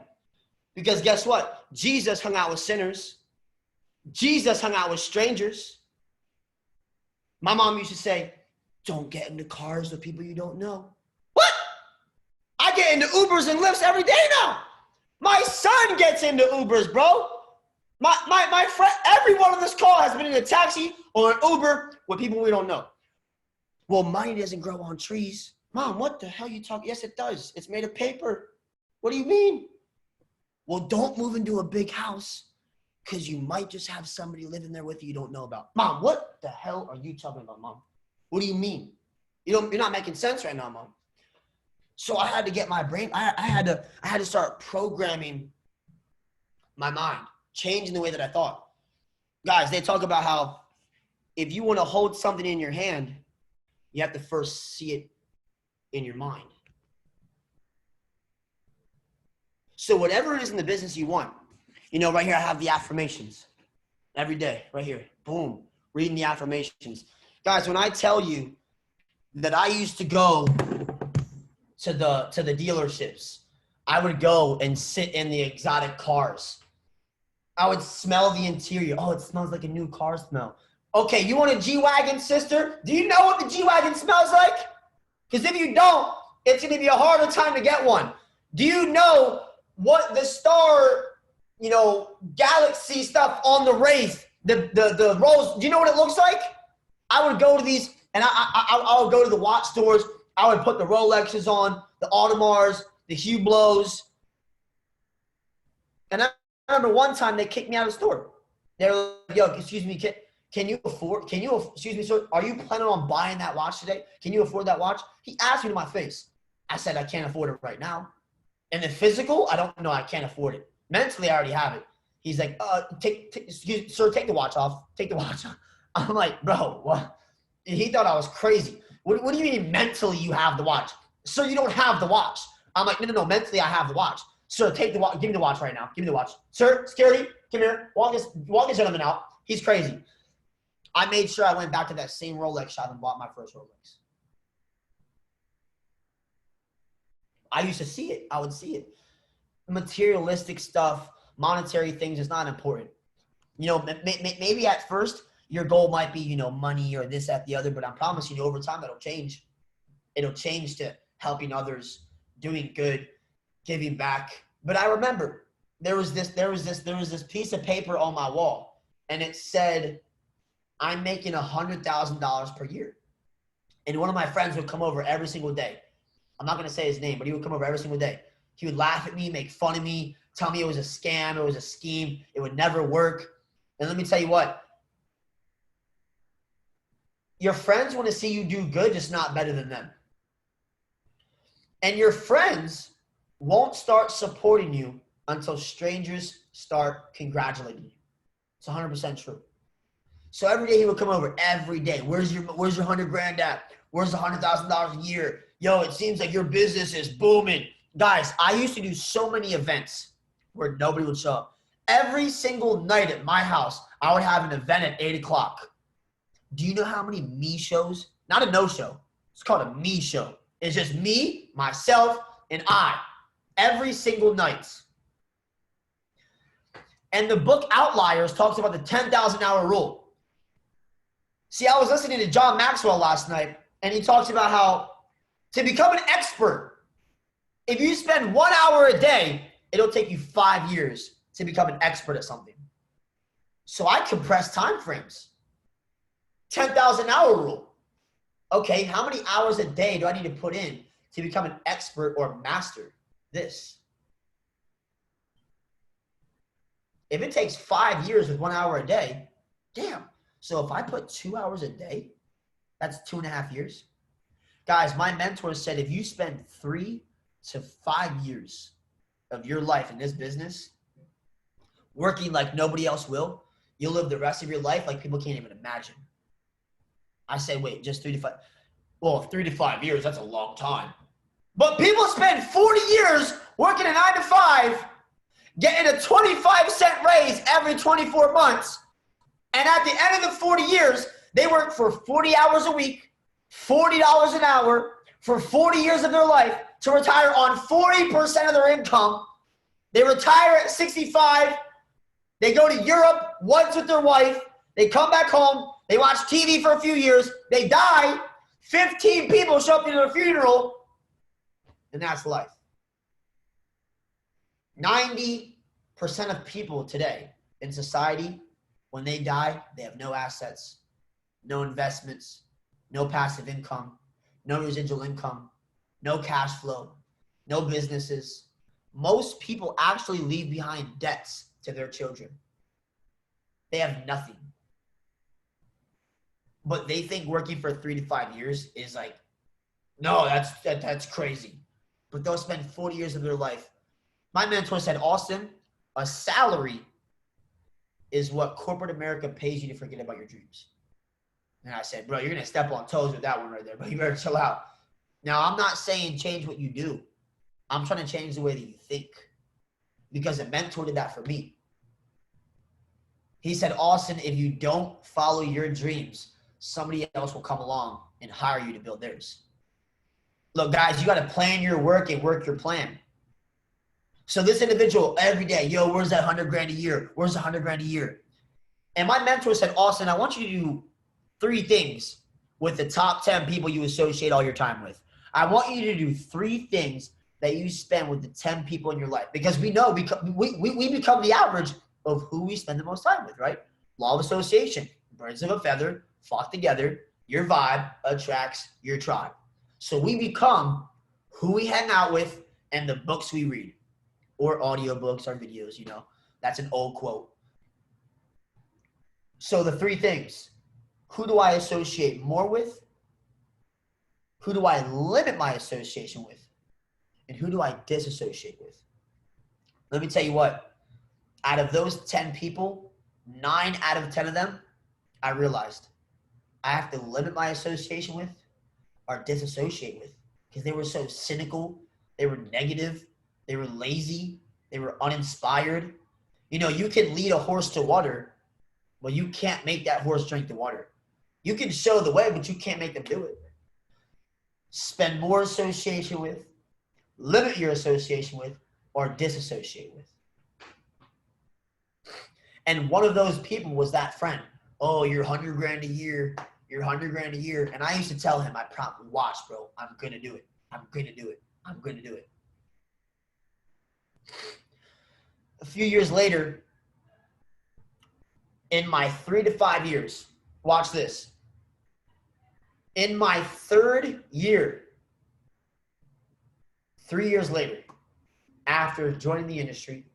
Because guess what? Jesus hung out with sinners. Jesus hung out with strangers. My mom used to say, don't get into cars with people you don't know. What? I get into Ubers and Lyfts every day now. My son gets into Ubers, bro. My friend, everyone on this call has been in a taxi or an Uber with people we don't know. Well, money doesn't grow on trees. Mom, what the hell you talking? Yes, it does. It's made of paper. What do you mean? Well, don't move into a big house because you might just have somebody living there with you don't know about. Mom, what the hell are you talking about, Mom? What do you mean? You're not making sense right now, Mom. So I had to get my brain. I had to start programming my mind, changing the way that I thought. Guys, they talk about how if you want to hold something in your hand, you have to first see it in your mind. So whatever it is in the business you want, right here I have the affirmations every day, right here. Boom, reading the affirmations. Guys, when I tell you that I used to go to the dealerships, I would go and sit in the exotic cars. I would smell the interior. Oh, it smells like a new car smell. Okay, you want a G-Wagon, sister? Do you know what the G-Wagon smells like? Because if you don't, it's going to be a harder time to get one. Do you know what the star, galaxy stuff on the Wraith, the Rolls, do you know what it looks like? I would go to these, and I would go to the watch stores. I would put the Rolexes on, the Audemars, the Hublots. And I remember one time they kicked me out of the store. They were like, yo, excuse me, excuse me, sir, are you planning on buying that watch today? Can you afford that watch? He asked me to my face. I said, I can't afford it right now. And the physical, I don't know, I can't afford it. Mentally, I already have it. He's like, sir, take the watch off. Take the watch off. I'm like, bro, what? He thought I was crazy. What do you mean mentally you have the watch? Sir, you don't have the watch. I'm like, no, mentally I have the watch. Sir, take the watch. Give me the watch right now. Give me the watch. Sir, security, come here. Walk this gentleman out. He's crazy. I made sure I went back to that same Rolex shop and bought my first Rolex. I used to see it. I would see it. Materialistic stuff, monetary things is not important. Maybe at first your goal might be, money or this, that, the other, but I promise you over time that'll change. It'll change to helping others, doing good, giving back. But I remember there was this piece of paper on my wall, and it said, I'm making $100,000 per year. And one of my friends would come over every single day. I'm not going to say his name, but he would come over every single day. He would laugh at me, make fun of me, tell me it was a scam, it was a scheme, it would never work. And let me tell you what, your friends want to see you do good, just not better than them. And your friends won't start supporting you until strangers start congratulating you. It's 100% true. So every day he would come over, every day. Where's your 100 grand at? Where's the $100,000 a year? Yo, it seems like your business is booming. Guys, I used to do so many events where nobody would show up. Every single night at my house, I would have an event at 8 o'clock. Do you know how many me shows? Not a no-show. It's called a me show. It's just me, myself, and I. Every single night. And the book Outliers talks about the 10,000 hour rule. See, I was listening to John Maxwell last night, and he talks about how to become an expert, if you spend 1 hour a day, it'll take you 5 years to become an expert at something. So I compress time frames. 10,000 hour rule. Okay, how many hours a day do I need to put in to become an expert or master this? If it takes 5 years with 1 hour a day, damn. So if I put 2 hours a day, that's 2.5 years. Guys, my mentor said if you spend 3 to 5 years of your life in this business, working like nobody else will, you'll live the rest of your life like people can't even imagine. I say, wait, just 3 to 5. Well, 3 to 5 years, that's a long time. But people spend 40 years working a 9 to 5, getting a 25-cent raise every 24 months. And at the end of the 40 years, they work for 40 hours a week, $40 an hour for 40 years of their life to retire on 40% of their income. They retire at 65. They go to Europe once with their wife. They come back home. They watch TV for a few years. They die. 15 people show up to their funeral. And that's life. 90% of people today in society, when they die, they have no assets, no investments, no passive income, no residual income, no cash flow, no businesses. Most people actually leave behind debts to their children. They have nothing. But they think working for 3 to 5 years is like, no, that's crazy. But they'll spend 40 years of their life. My mentor said, Austin, a salary is what corporate America pays you to forget about your dreams. And I said, bro, you're going to step on toes with that one right there, but you better chill out. Now, I'm not saying change what you do. I'm trying to change the way that you think, because a mentor did that for me. He said, Austin, if you don't follow your dreams, somebody else will come along and hire you to build theirs. Look, guys, you got to plan your work and work your plan. So this individual every day, yo, where's that 100 grand a year? Where's the 100 grand a year? And my mentor said, Austin, I want you to do 3 things with the top 10 people you associate all your time with. I want you to do 3 things that you spend with the 10 people in your life, because we know we become the average of who we spend the most time with, right? Law of association, birds of a feather flock together. Your vibe attracts your tribe. So we become who we hang out with and the books we read, or audiobooks or videos, you know. That's an old quote. So the 3 things: who do I associate more with? Who do I limit my association with? And who do I disassociate with? Let me tell you what, out of those 10 people, 9 out of 10 of them, I realized I have to limit my association with or disassociate with, because they were so cynical, they were negative, they were lazy, they were uninspired. You know, you can lead a horse to water, but you can't make that horse drink the water. You can show the way, but you can't make them do it. Spend more association with, limit your association with, or disassociate with. And one of those people was that friend. Oh, you're 100 grand a year. You're 100 grand a year. And I used to tell him, I promptly, watch, bro. I'm going to do it. I'm going to do it. I'm going to do it. A few years later, in my 3 to 5 years, watch this. In my 3rd year, 3 years later, after joining the industry,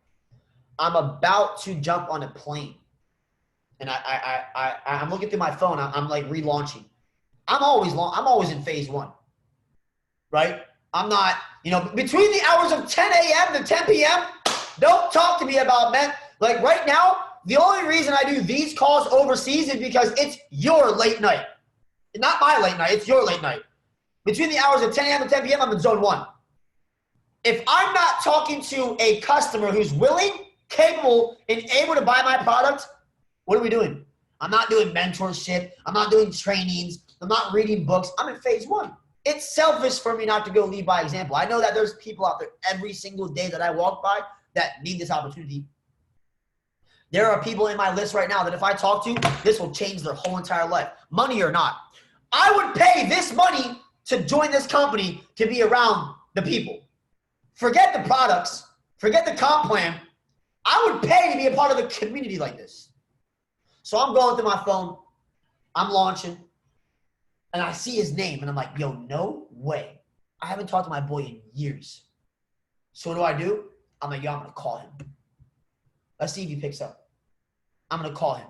I'm about to jump on a plane. And I'm looking through my phone. I'm like relaunching. I'm always in phase 1, right? I'm not, you know, between the hours of 10 a.m. to 10 p.m., don't talk to me about men. Like right now, the only reason I do these calls overseas is because it's your late night. Not my late night, it's your late night. Between the hours of 10 a.m. and 10 p.m., I'm in zone 1. If I'm not talking to a customer who's willing, capable, and able to buy my product, what are we doing? I'm not doing mentorship. I'm not doing trainings. I'm not reading books. I'm in phase 1. It's selfish for me not to go lead by example. I know that there's people out there every single day that I walk by that need this opportunity. There are people in my list right now that if I talk to, this will change their whole entire life, money or not. I would pay this money to join this company to be around the people. Forget the products. Forget the comp plan. I would pay to be a part of a community like this. So I'm going through my phone. I'm launching. And I see his name. And I'm like, yo, no way. I haven't talked to my boy in years. So what do? I'm like, yo, I'm going to call him. Let's see if he picks up. I'm going to call him.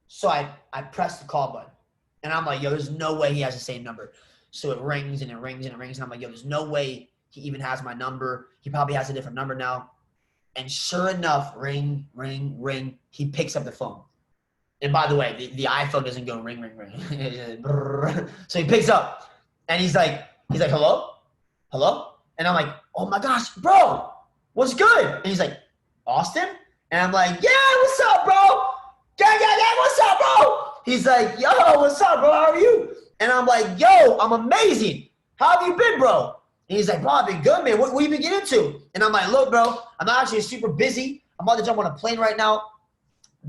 So I press the call button. And I'm like, yo, there's no way he has the same number. So it rings and it rings and it rings. And I'm like, yo, there's no way he even has my number. He probably has a different number now. And sure enough, ring, ring, ring. He picks up the phone. And by the way, the iPhone doesn't go ring, ring, ring. So he picks up. And he's like, hello? Hello? And I'm like, oh my gosh, bro, what's good? And he's like, Austin? And I'm like, yeah, what's up, bro? Yeah, what's up, bro? He's like, yo, what's up, bro? How are you? And I'm like, yo, I'm amazing. How have you been, bro? And he's like, bro, I've been good, man. What you been getting into? And I'm like, look, bro, I'm actually super busy. I'm about to jump on a plane right now.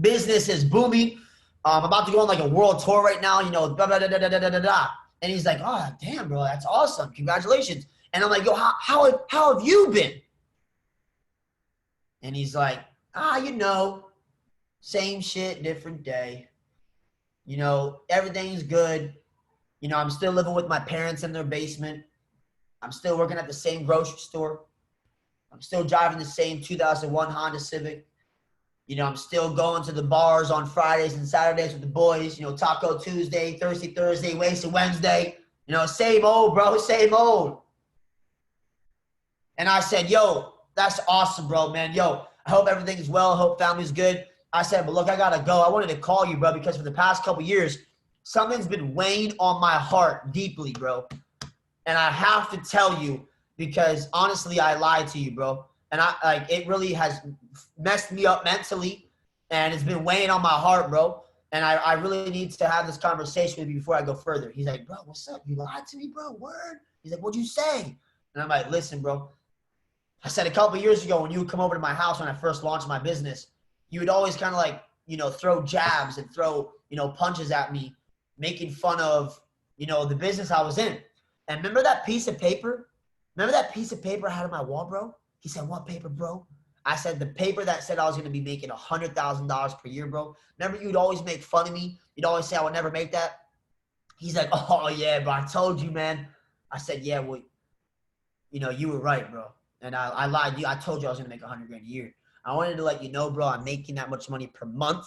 Business is booming. I'm about to go on like a world tour right now, you know, blah, blah, blah, blah, blah, blah, blah. And he's like, oh, damn, bro, that's awesome. Congratulations. And I'm like, yo, how have you been? And he's like, you know, same shit, different day. You know, everything's good. You know, I'm still living with my parents in their basement. I'm still working at the same grocery store. I'm still driving the same 2001 Honda Civic. You know, I'm still going to the bars on Fridays and Saturdays with the boys. You know, Taco Tuesday, Thursday, Wasted Wednesday. You know, same old, bro, same old. And I said, yo, that's awesome, bro, man. Yo, I hope everything's well. I hope family's good. I said, but look, I got to go. I wanted to call you, bro, because for the past couple years, something's been weighing on my heart deeply, bro. And I have to tell you because, honestly, I lied to you, bro. And it really has messed me up mentally, and it's been weighing on my heart, bro. And I really need to have this conversation with you before I go further. He's like, bro, what's up? You lied to me, bro? Word? He's like, what'd you say? And I'm like, listen, bro. I said a couple of years ago when you would come over to my house when I first launched my business, you would always kind of like, you know, throw jabs and throw, you know, punches at me, making fun of, you know, the business I was in. And remember that piece of paper? Remember that piece of paper I had on my wall, bro? He said, what paper, bro? I said, the paper that said I was going to be making $100,000 per year, bro. Remember you'd always make fun of me? You'd always say I would never make that? He's like, oh, yeah, bro, I told you, man. I said, yeah, well, you know, you were right, bro. And I lied to you. I told you I was going to make $100,000 a year. I wanted to let you know, bro, I'm making that much money per month.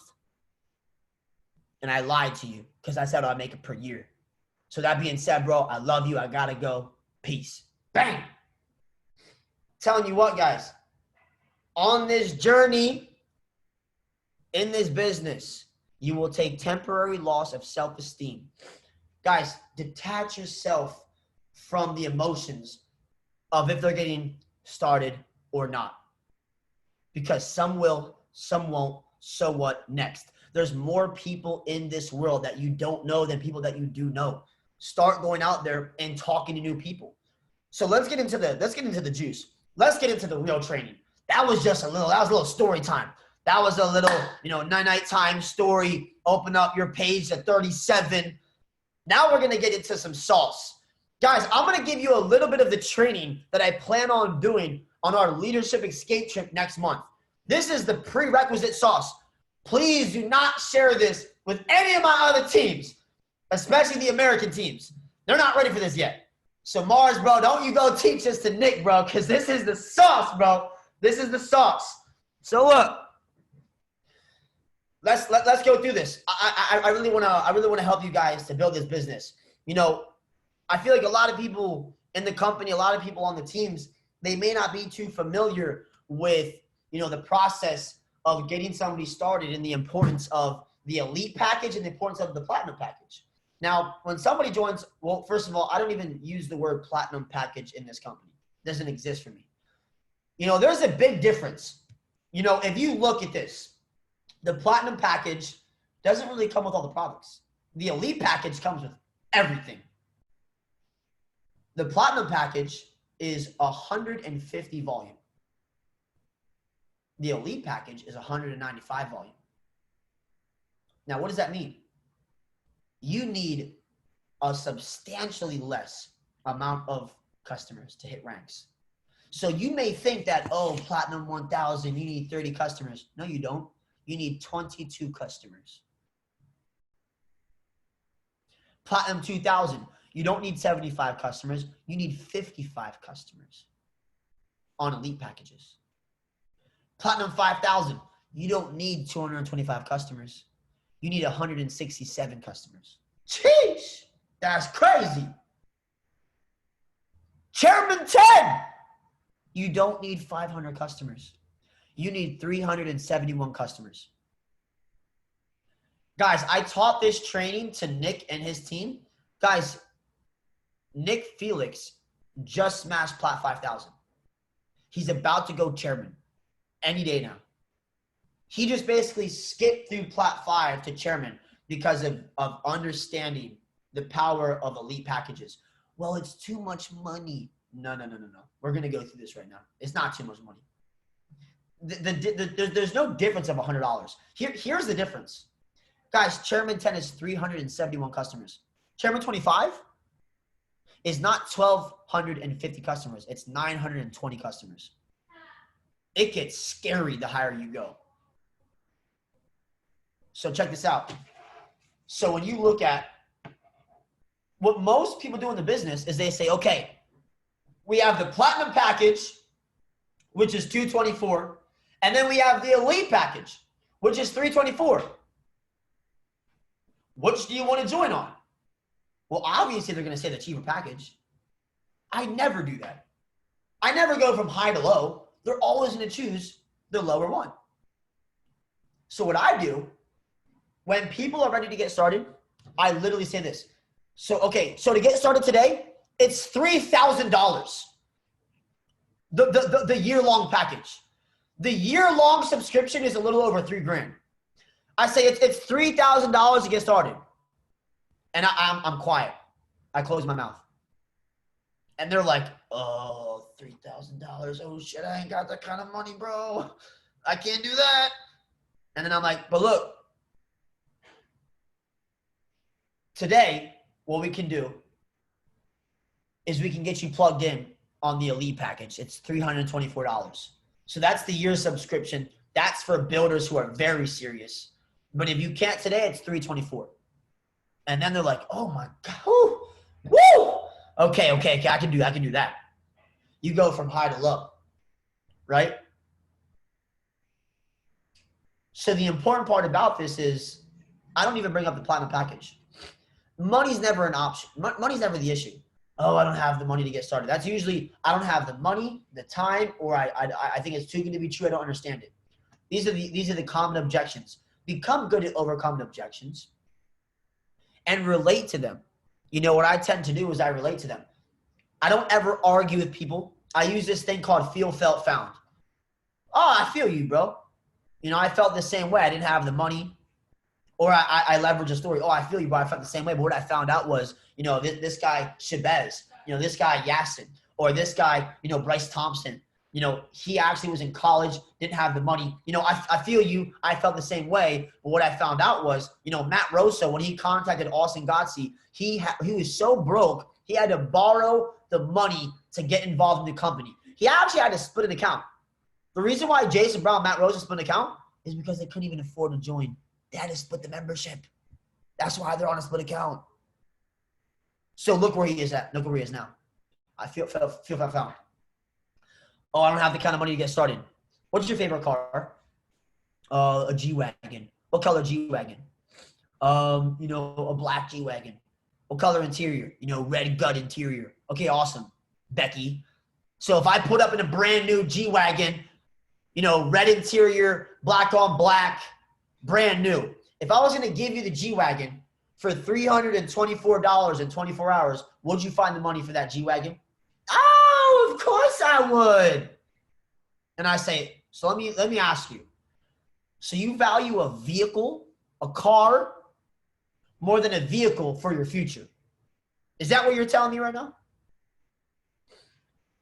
And I lied to you because I said I'd make it per year. So that being said, bro, I love you. I got to go. Peace. Bang. Telling you what, guys, on this journey in this business, you will take temporary loss of self-esteem. Guys, detach yourself from the emotions of if they're getting started or not. Because some will, some won't, so what next? There's more people in this world that you don't know than people that you do know. Start going out there and talking to new people. So let's get into the juice. Let's get into the real training. That was a little story time. That was a little, you know, night time story. Open up your page to 37. Now we're going to get into some sauce. Guys, I'm going to give you a little bit of the training that I plan on doing on our leadership escape trip next month. This is the prerequisite sauce. Please do not share this with any of my other teams, especially the American teams. They're not ready for this yet. So Mars, bro, don't you go teach this to Nick, bro, because this is the sauce, bro. This is the sauce. So look, let's go through this. I really want to help you guys to build this business. You know, I feel like a lot of people in the company, a lot of people on the teams, they may not be too familiar with, you know, the process of getting somebody started and the importance of the elite package and the importance of the platinum package. Now, when somebody joins, well, first of all, I don't even use the word platinum package in this company. It doesn't exist for me. You know, there's a big difference. You know, if you look at this, the platinum package doesn't really come with all the products. The elite package comes with everything. The platinum package is 150 volume. The elite package is 195 volume. Now, what does that mean? You need a substantially less amount of customers to hit ranks. So you may think that, oh, Platinum 1000, you need 30 customers. No, you don't. You need 22 customers. Platinum 2000, you don't need 75 customers. You need 55 customers on elite packages. Platinum 5000, you don't need 225 customers. You need 167 customers. Jeez, that's crazy. Chairman 10, you don't need 500 customers. You need 371 customers. Guys, I taught this training to Nick and his team. Guys, Nick Felix just smashed Plat 5000. He's about to go chairman any day now. He just basically skipped through Plat 5 to chairman because of understanding the power of elite packages. Well, it's too much money. No. We're going to go through this right now. It's not too much money. There's no difference of $100. Here's the difference. Guys, Chairman 10 is 371 customers. Chairman 25 is not 1,250 customers. It's 920 customers. It gets scary the higher you go. So check this out. So when you look at what most people do in the business is they say, okay, we have the platinum package, which is $224, and then we have the elite package, which is $324. Which do you want to join on? Well, obviously they're going to say the cheaper package. I never do that. I never go from high to low. They're always going to choose the lower one. So what I do, when people are ready to get started, I literally say this. So to get started today, it's $3,000. The year-long package. The year-long subscription is a little over $3,000. I say it's $3,000 to get started. And I'm quiet. I close my mouth. And they're like, oh, $3,000. Oh, shit, I ain't got that kind of money, bro. I can't do that. And then I'm like, but look, today, what we can do is we can get you plugged in on the elite package. It's $324. So that's the year subscription. That's for builders who are very serious. But if you can't today, it's $324. And then they're like, oh my God, woo! Okay, I can do that. You go from high to low, right? So the important part about this is I don't even bring up the platinum package. Money's never an option. Money's never the issue. Oh, I don't have the money to get started. That's usually I don't have the money, the time, or I think it's too good to be true. I don't understand it. These are the common objections. Become good at overcoming objections and relate to them. You know, what I tend to do is I relate to them. I don't ever argue with people. I use this thing called feel, felt, found. Oh, I feel you, bro. You know, I felt the same way. I didn't have the money. Or I leverage a story. Oh, I feel you, bro. I felt the same way. But what I found out was, you know, this guy, Shabazz, you know, this guy, Yassin, or this guy, you know, Bryce Thompson, you know, he actually was in college, didn't have the money. You know, I feel you. I felt the same way. But what I found out was, you know, Matt Rosso, when he contacted Austin Godsey, he was so broke, he had to borrow the money to get involved in the company. He actually had to split an account. The reason why Jason Brown and Matt Rosso split an account is because they couldn't even afford to join. They had to split the membership. That's why they're on a split account. So look where he is at. Look where he is now. I feel found. Oh, I don't have the kind of money to get started. What's your favorite car? A G-Wagon. What color G-Wagon? You know, a black G-Wagon. What color interior? You know, red gut interior. Okay, awesome. Becky. So if I put up in a brand new G-Wagon, you know, red interior, black on black, brand new. If I was going to give you the G-Wagon for $324 in 24 hours, would you find the money for that G-Wagon? Oh, of course I would. And I say, so let me ask you. So you value a vehicle, a car, more than a vehicle for your future. Is that what you're telling me right now?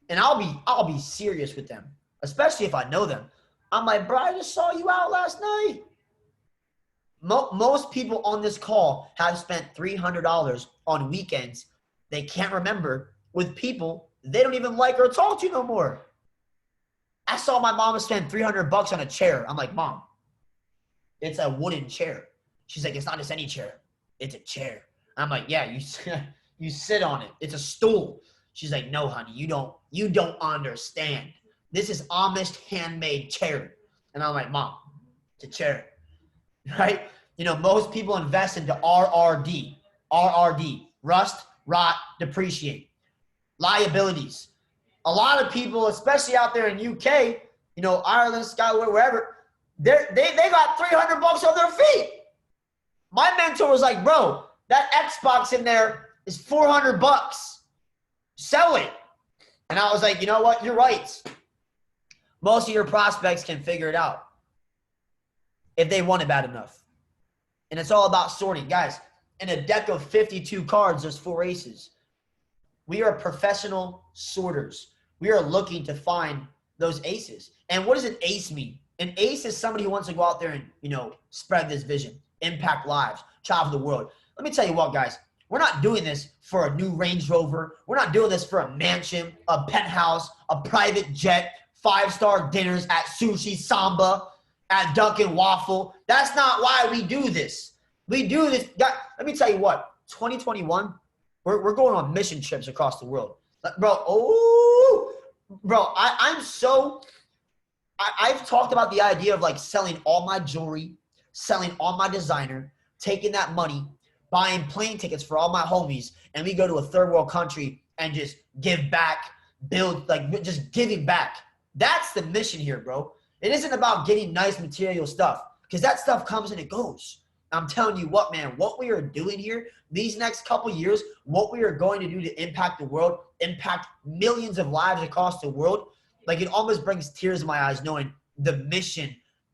And I'll be serious with them, especially if I know them. I'm like, bro, I just saw you out last night. Most people on this call have spent $300 on weekends they can't remember with people they don't even like or talk to no more. I saw my mom spend $300 on a chair. I'm like, Mom, it's a wooden chair. She's like, it's not just any chair. It's a chair. I'm like, yeah, you sit on it. It's a stool. She's like, no, honey, you don't understand. This is Amish handmade chair. And I'm like, Mom, it's a chair. Right? You know, most people invest into RRD, rust, rot, depreciate, liabilities. A lot of people, especially out there in UK, you know, Ireland, Scotland, wherever, they got $300 on their feet. My mentor was like, bro, that Xbox in there is $400. Sell it. And I was like, you know what? You're right. Most of your prospects can figure it out if they want it bad enough. And it's all about sorting. Guys, in a deck of 52 cards, there's 4 aces. We are professional sorters. We are looking to find those aces. And what does an ace mean? An ace is somebody who wants to go out there and, spread this vision, impact lives, travel the world. Let me tell you what, guys. We're not doing this for a new Range Rover. We're not doing this for a mansion, a penthouse, a private jet, 5-star dinners at Sushi Samba, at Dunkin' Waffle. That's not why we do this. We do this. Let me tell you what. 2021, we're going on mission trips across the world. I've talked about the idea of like selling all my jewelry, selling all my designer, taking that money, buying plane tickets for all my homies, and we go to a third world country and just give back, just giving back. That's the mission here, bro. It isn't about getting nice material stuff, because that stuff comes and it goes. I'm telling you what, man, what we are doing here these next couple years, what we are going to do to impact the world, impact millions of lives across the world, like it almost brings tears in my eyes knowing the mission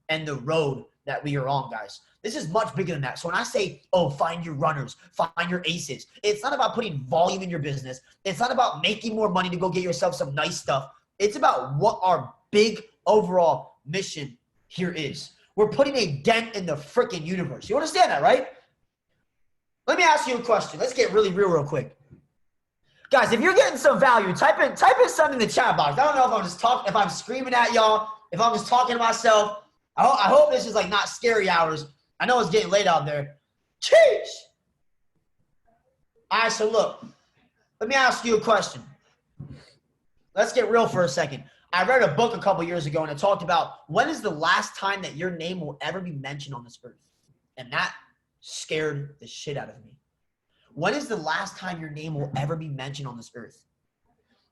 and the road that we are on, guys. This is much bigger than that. So when I say, find your runners, find your aces, it's not about putting volume in your business. It's not about making more money to go get yourself some nice stuff. It's about what our big overall mission here is. We're putting a dent in the freaking universe. You understand that, right? Let me ask you a question. Let's get really real quick. Guys, if you're getting some value, type in something in the chat box. I don't know if I'm screaming at y'all, if I'm just talking to myself. I hope this is like not scary hours. I know it's getting late out there. Jeez. All right, so look, let me ask you a question. Let's get real for a second. I read a book a couple years ago, and it talked about when is the last time that your name will ever be mentioned on this earth? And that scared the shit out of me. When is the last time your name will ever be mentioned on this earth?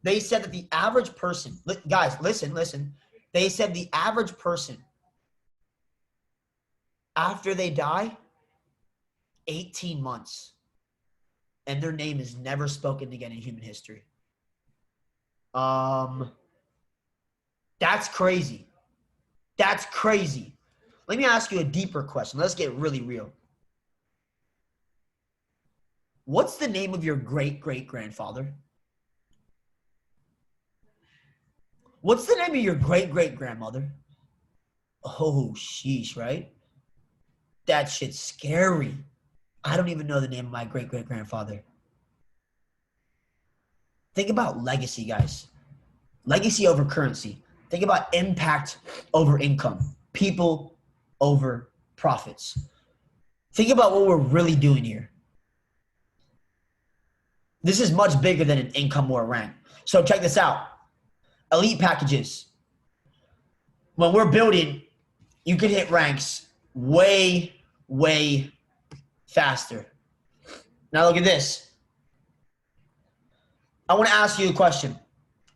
They said that the average person, guys, listen. They said the average person, after they die, 18 months, and their name is never spoken again in human history. That's crazy. That's crazy. Let me ask you a deeper question. Let's get really real. What's the name of your great-great-grandfather? What's the name of your great-great-grandmother? Oh, sheesh, right? That shit's scary. I don't even know the name of my great-great-grandfather. Think about legacy, guys. Legacy over currency. Think about impact over income. People over profits. Think about what we're really doing here. This is much bigger than an income or a rank. So check this out. Elite packages. When we're building, you can hit ranks way, way faster. Now look at this. I want to ask you a question.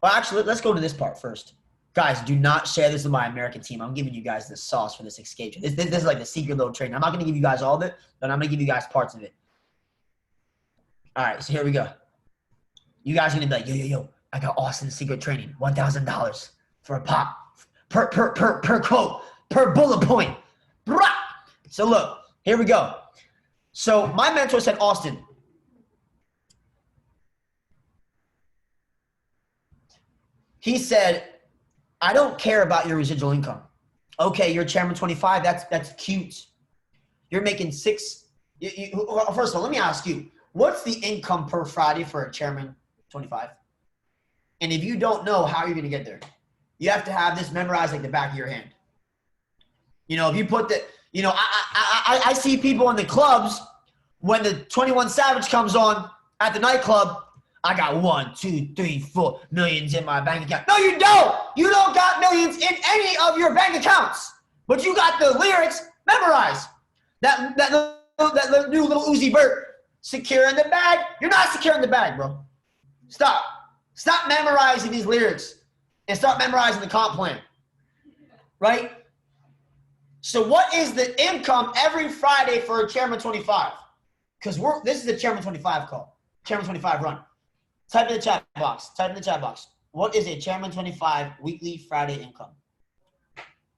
Well, actually, let's go to this part first. Guys, do not share this with my American team. I'm giving you guys the sauce for this escape. This is like the secret little training. I'm not going to give you guys all of it, but I'm going to give you guys parts of it. All right, so here we go. You guys are going to be like, yo, I got Austin's secret training. $1,000 for a pop. Per quote, per bullet point. So look, here we go. So my mentor said, Austin, he said, I don't care about your residual income. Okay, you're chairman 25. That's cute. You're making first of all, let me ask you, what's the income per Friday for a chairman 25? And if you don't know, how are you going to get there? You have to have this memorized like the back of your hand. If you put I see people in the clubs when the 21 Savage comes on at the nightclub. I got 1, 2, 3, 4 millions in my bank account. No, you don't. You don't got millions in any of your bank accounts. But you got the lyrics memorized. That new little Uzi Vert. Secure in the bag. You're not secure in the bag, bro. Stop. Stop memorizing these lyrics and start memorizing the comp plan. Right? So what is the income every Friday for a Chairman 25? Because this is the Chairman 25 call. Chairman 25 run. Type in the chat box. What is a Chairman 25 weekly Friday income?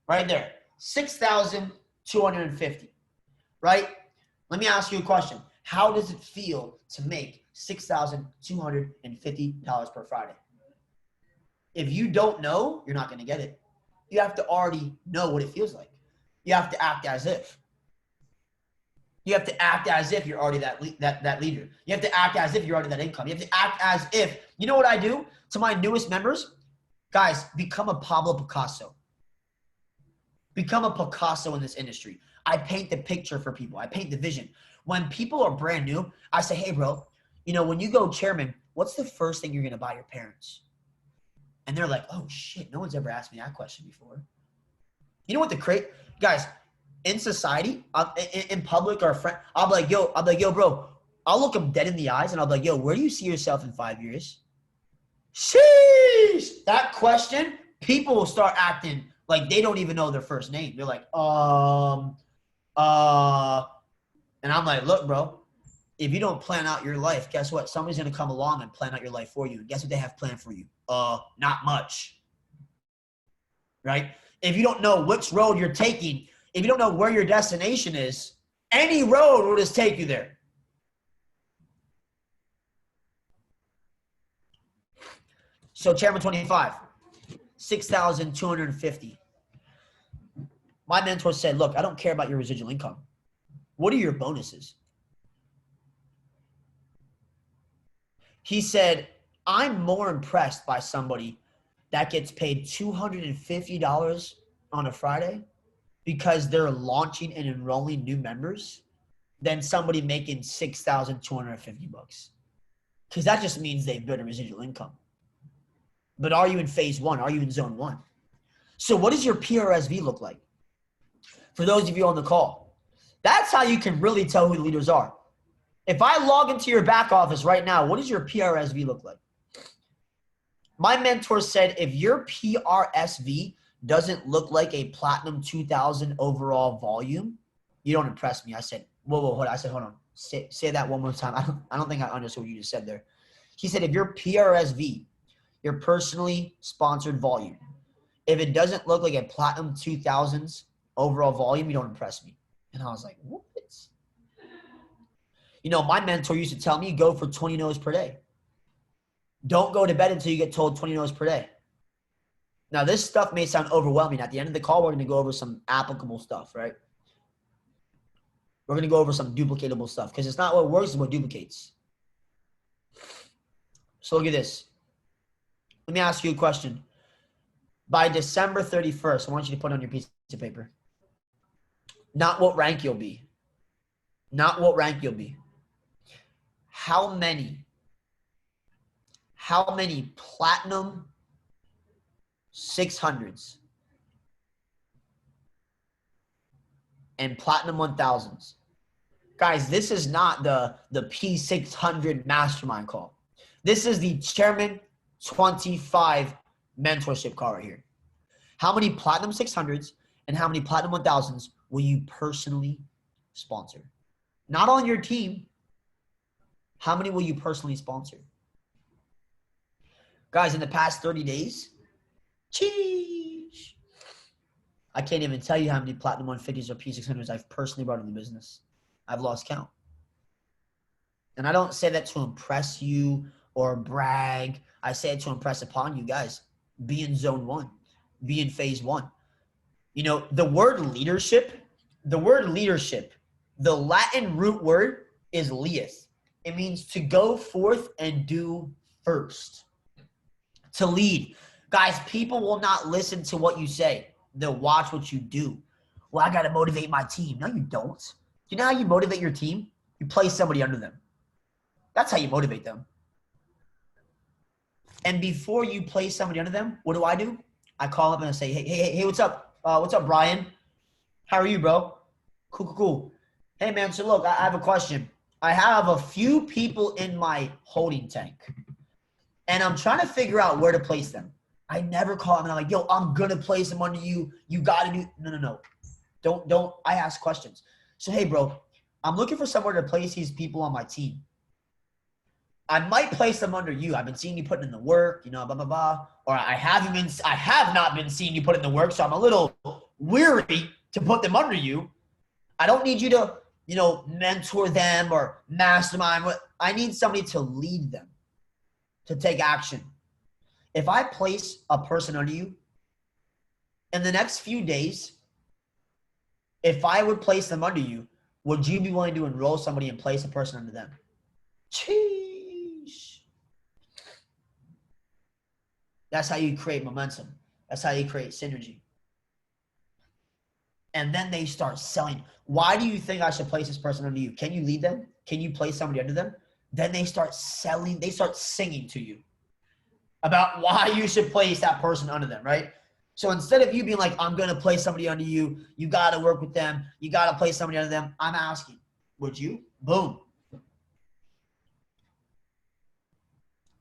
Right there. $6,250. Right? Let me ask you a question. How does it feel to make $6,250 per Friday? If you don't know, you're not going to get it. You have to already know what it feels like. You have to act as if. You have to act as if you're already that leader. You have to act as if you're already that income. You have to act as if. You know what I do to my newest members? Guys, become a Pablo Picasso. Become a Picasso in this industry. I paint the picture for people. I paint the vision. When people are brand new, I say, hey, bro, you know, when you go chairman, what's the first thing you're going to buy your parents? And they're like, oh, shit, no one's ever asked me that question before. You know what guys, in society, in public or friend, I'll be like, yo, bro, I'll look them dead in the eyes and I'll be like, yo, where do you see yourself in 5 years? Sheesh! That question, people will start acting like they don't even know their first name. They're like, and I'm like, look, bro, if you don't plan out your life, guess what? Somebody's going to come along and plan out your life for you. And guess what they have planned for you? Not much. Right? If you don't know which road you're taking, if you don't know where your destination is, any road will just take you there. So Chairman 25, 6,250. My mentor said, look, I don't care about your residual income. What are your bonuses? He said, I'm more impressed by somebody that gets paid $250 on a Friday because they're launching and enrolling new members than somebody making $6,250. Because that just means they've built a residual income. But are you in phase one? Are you in zone one? So what does your PRSV look like? For those of you on the call, that's how you can really tell who the leaders are. If I log into your back office right now, what does your PRSV look like? My mentor said, if your PRSV doesn't look like a platinum 2000 overall volume, you don't impress me. I said, whoa, hold on. I said, hold on. Say that one more time. I don't think I understood what you just said there. He said, if your PRSV, your personally sponsored volume, if it doesn't look like a platinum 2000s overall volume, you don't impress me. And I was like, what? You know, my mentor used to tell me, go for 20 no's per day. Don't go to bed until you get told 20 no's per day. Now, this stuff may sound overwhelming. At the end of the call, we're going to go over some applicable stuff, right? We're going to go over some duplicatable stuff because it's not what works, it's what duplicates. So look at this. Let me ask you a question. By December 31st, I want you to put on your piece of paper. Not what rank you'll be. Not what rank you'll be. How many platinum 600s and platinum 1000s? Guys, this is not the P600 mastermind call. This is the Chairman 25 mentorship call right here. How many platinum 600s and how many platinum 1000s will you personally sponsor? Not on your team. How many will you personally sponsor? Guys, in the past 30 days, sheesh, I can't even tell you how many platinum 150s or P600s I've personally brought in the business. I've lost count. And I don't say that to impress you or brag. I say it to impress upon you guys. Be in zone one. Be in phase one. You know, the word leadership, the Latin root word is lieth. It means to go forth and do first. To lead. Guys, people will not listen to what you say. They'll watch what you do. Well, I got to motivate my team. No, you don't. You know how you motivate your team? You place somebody under them. That's how you motivate them. And before you place somebody under them, what do? I call up and I say, hey, what's up? What's up, Brian? How are you, bro? Cool. Hey, man, so look, I have a question. I have a few people in my holding tank, and I'm trying to figure out where to place them. I never call them and I'm like, yo, I'm going to place them under you. You got to do – no. Don't – I ask questions. So, hey, bro, I'm looking for somewhere to place these people on my team. I might place them under you. I've been seeing you putting in the work, you know, blah, blah, blah. Or I have not been seeing you put in the work, so I'm a little weary to put them under you. I don't need you to, mentor them or mastermind. I need somebody to lead them, to take action. If I place a person under you, in the next few days, if I would place them under you, would you be willing to enroll somebody and place a person under them? Sheesh. That's how you create momentum. That's how you create synergy. And then they start selling. Why do you think I should place this person under you? Can you lead them? Can you place somebody under them? Then they start selling. They start singing to you about why you should place that person under them, right? So instead of you being like, I'm going to place somebody under you, you got to work with them, you got to place somebody under them, I'm asking, would you? Boom.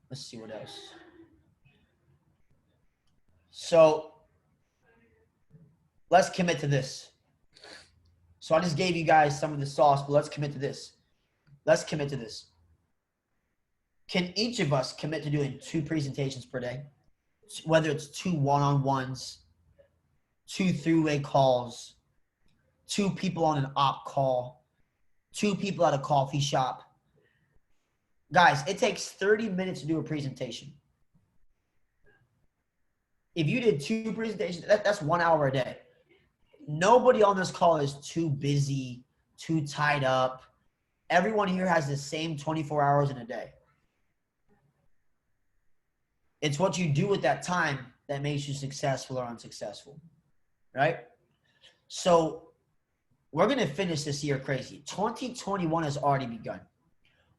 Let's see what else. So let's commit to this. So I just gave you guys some of the sauce, but let's commit to this. Let's commit to this. Can each of us commit to doing 2 presentations per day? Whether it's 2 one-on-ones, 2 three-way calls, 2 people on an op call, 2 people at a coffee shop. Guys, it takes 30 minutes to do a presentation. If you did 2 presentations, that's 1 hour a day. Nobody on this call is too busy, too tied up. Everyone here has the same 24 hours in a day. It's what you do with that time that makes you successful or unsuccessful, right? So we're going to finish this year crazy. 2021 has already begun.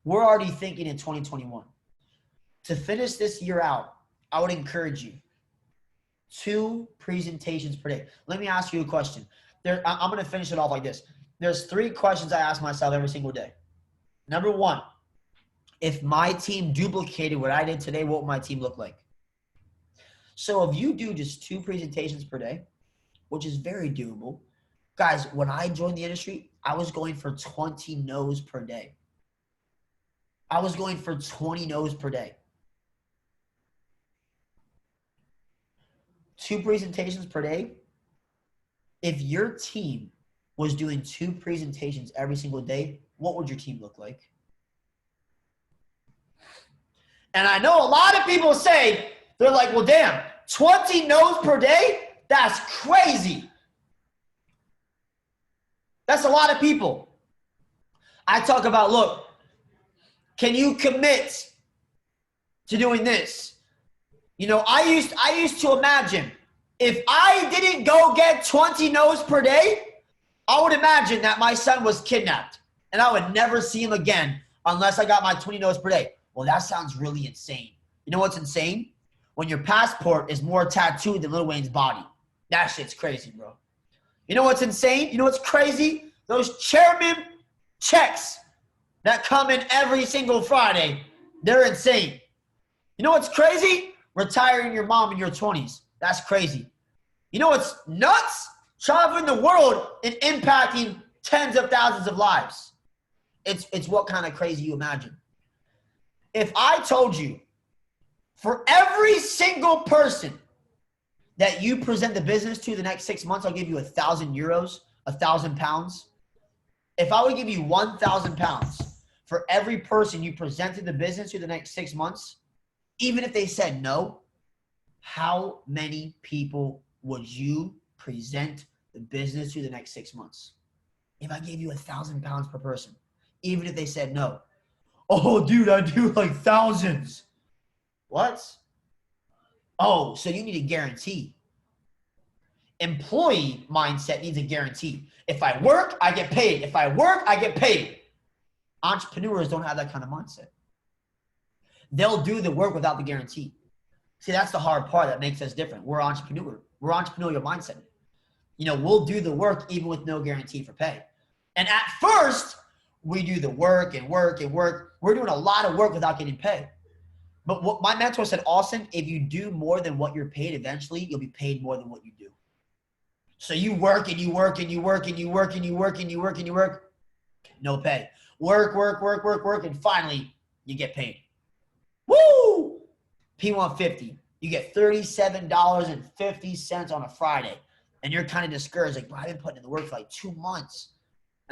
We're already thinking in 2021. To finish this year out, I would encourage you 2 presentations per day. Let me ask you a question. I'm going to finish it off like this. There's 3 questions I ask myself every single day. Number 1, if my team duplicated what I did today, what would my team look like? So if you do just 2 presentations per day, which is very doable. Guys, when I joined the industry, I was going for 20 no's per day. I was going for 20 no's per day. 2 presentations per day. If your team was doing 2 presentations every single day, what would your team look like? And I know a lot of people say, they're like, well, damn, 20 no's per day? That's crazy. That's a lot of people. I talk about, look, can you commit to doing this? I used to imagine if I didn't go get 20 no's per day, I would imagine that my son was kidnapped and I would never see him again unless I got my 20 no's per day. Well, that sounds really insane. You know what's insane? When your passport is more tattooed than Lil Wayne's body. That shit's crazy, bro. You know what's insane? You know what's crazy? Those chairman checks that come in every single Friday, they're insane. You know what's crazy? Retiring your mom in your 20s. That's crazy. You know what's nuts? Traveling the world and impacting tens of thousands of lives. It's what kind of crazy you imagine. If I told you, for every single person that you present the business to the next 6 months, I'll give you 1,000 euros, 1,000 pounds. If I would give you 1,000 pounds for every person you presented the business to the next 6 months, even if they said no, how many people would you present the business to the next 6 months? If I gave you 1,000 pounds per person, even if they said no. Oh, dude, I do like thousands. What? Oh, so you need a guarantee. Employee mindset needs a guarantee. If I work, I get paid. If I work, I get paid. Entrepreneurs don't have that kind of mindset. They'll do the work without the guarantee. See, that's the hard part that makes us different. We're entrepreneur. We're entrepreneurial mindset. We'll do the work even with no guarantee for pay. And at first, we do the work and work and work. We're doing a lot of work without getting paid. But what my mentor said, Austin, if you do more than what you're paid, eventually you'll be paid more than what you do. So you work and you work and you work and you work and you work and you work and you work, no pay. Work, and finally you get paid. Woo! P150. You get $37.50 on a Friday. And you're kind of discouraged, like, bro, I've been putting in the work for like 2 months.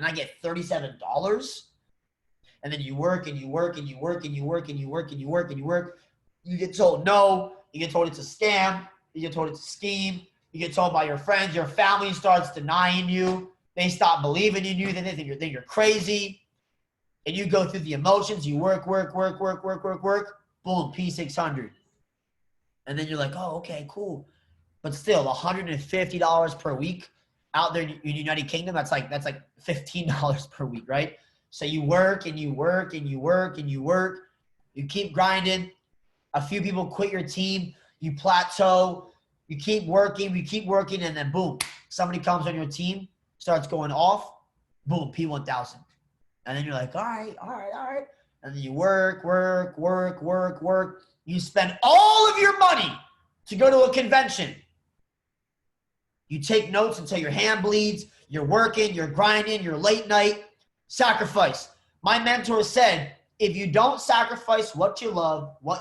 and I get $37. And then you work and you work and you work and you work and you work and you work and you work. You get told no. You get told it's a scam. You get told it's a scheme. You get told by your friends. Your family starts denying you. They stop believing in you. Then they think you're crazy. And you go through the emotions. You work. Boom, P600. And then you're like, oh, okay, cool. But still, $150 per week out there in the United Kingdom, that's like $15 per week, right? So you work and you work and you work and you work. You keep grinding. A few people quit your team. You plateau. You keep working. And then boom, somebody comes on your team, starts going off. Boom, P1000. And then you're like, all right. And then you work. You spend all of your money to go to a convention. You take notes until your hand bleeds. You're working. You're grinding. You're late night. Sacrifice. My mentor said, if you don't sacrifice what you love will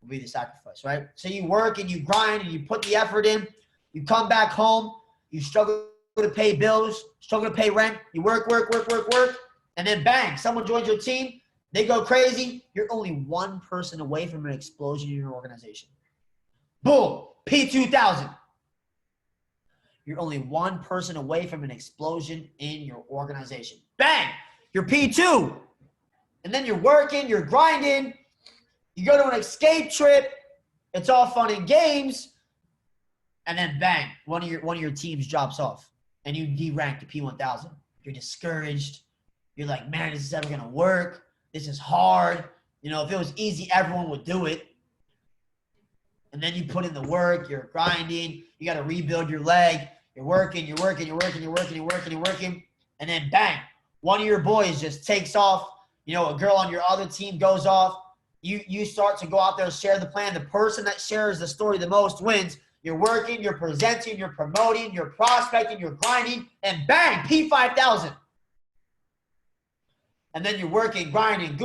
be the sacrifice, right? So you work and you grind and you put the effort in. You come back home. You struggle to pay bills, struggle to pay rent. You work. And then bang, someone joins your team. They go crazy. You're only one person away from an explosion in your organization. Boom, P2000. You're only one person away from an explosion in your organization. Bang, you're P2. And then you're working, you're grinding. You go to an escape trip. It's all fun and games. And then bang, one of your teams drops off. And you derank to P1000. You're discouraged. You're like, man, is this ever going to work? This is hard. You know, if it was easy, everyone would do it. And then you put in the work. You're grinding. You got to rebuild your leg. You're working. And then bang, one of your boys just takes off. You know, a girl on your other team goes off. You start to go out there and share the plan. The person that shares the story the most wins. You're working, you're presenting, you're promoting, you're prospecting, you're grinding, and bang, P5000. And then you're working, grinding,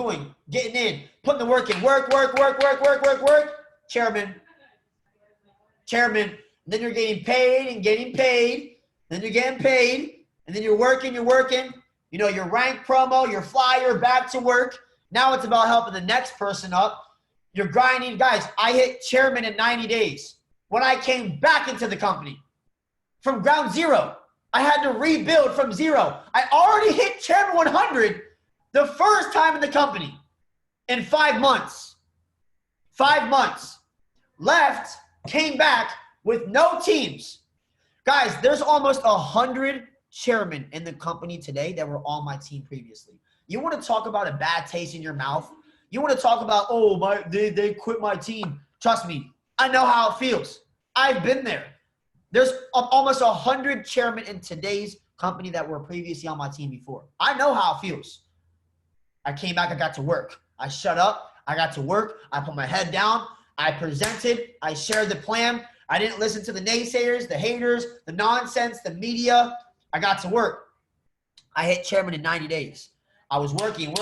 getting in, putting the work in, work. Chairman. And then you're getting paid. Then you're getting paid. And then you're working. You know, your rank promo, your flyer, back to work. Now it's about helping the next person up. You're grinding. Guys, I hit chairman in 90 days. When I came back into the company from ground zero, I had to rebuild from zero. I already hit chairman 100 the first time in the company in 5 months. 5 months. Left, came back with no teams. Guys, there's almost 100 chairmen in the company today that were on my team previously. You want to talk about a bad taste in your mouth? You want to talk about, they quit my team. Trust me, I know how it feels. I've been there. There's almost 100 chairmen in today's company that were previously on my team before. I know how it feels. I came back, I got to work. I shut up, I got to work. I put my head down. I presented, I shared the plan. I didn't listen to the naysayers, the haters, the nonsense, the media. I got to work. I hit chairman in 90 days. I was working.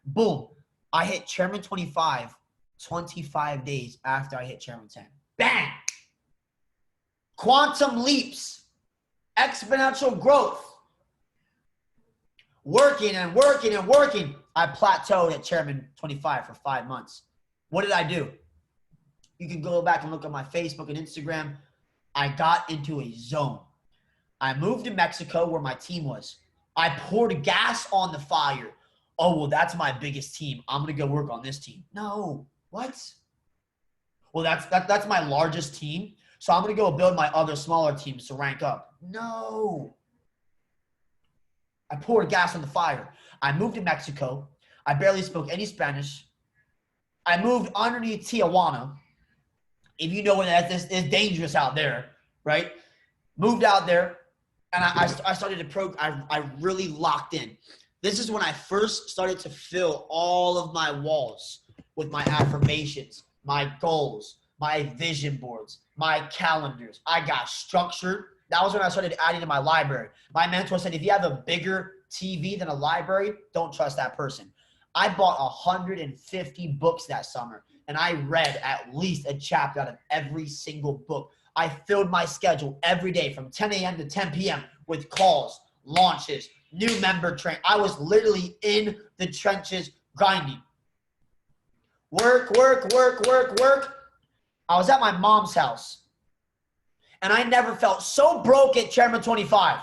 Boom. I hit chairman 25 days after I hit chairman 10. Bang! Quantum leaps. Exponential growth. Working. I plateaued at chairman 25 for 5 months. What did I do? You can go back and look at my Facebook and Instagram. I got into a zone. I moved to Mexico where my team was. I poured gas on the fire. Oh, well, that's my biggest team. I'm going to go work on this team. No. What? Well, that's my largest team. So I'm going to go build my other smaller teams to rank up. No. I poured gas on the fire. I moved to Mexico. I barely spoke any Spanish. I moved underneath Tijuana. If you know where that is, it's dangerous out there, right? Moved out there, and I started to I really locked in. This is when I first started to fill all of my walls with my affirmations, my goals, my vision boards, my calendars. I got structured. That was when I started adding to my library. My mentor said, if you have a bigger TV than a library, don't trust that person. I bought 150 books that summer, and I read at least a chapter out of every single book. I filled my schedule every day from 10 a.m. to 10 p.m. with calls, launches, new member train. I was literally in the trenches grinding. Work. I was at my mom's house. And I never felt so broke at Chairman 25.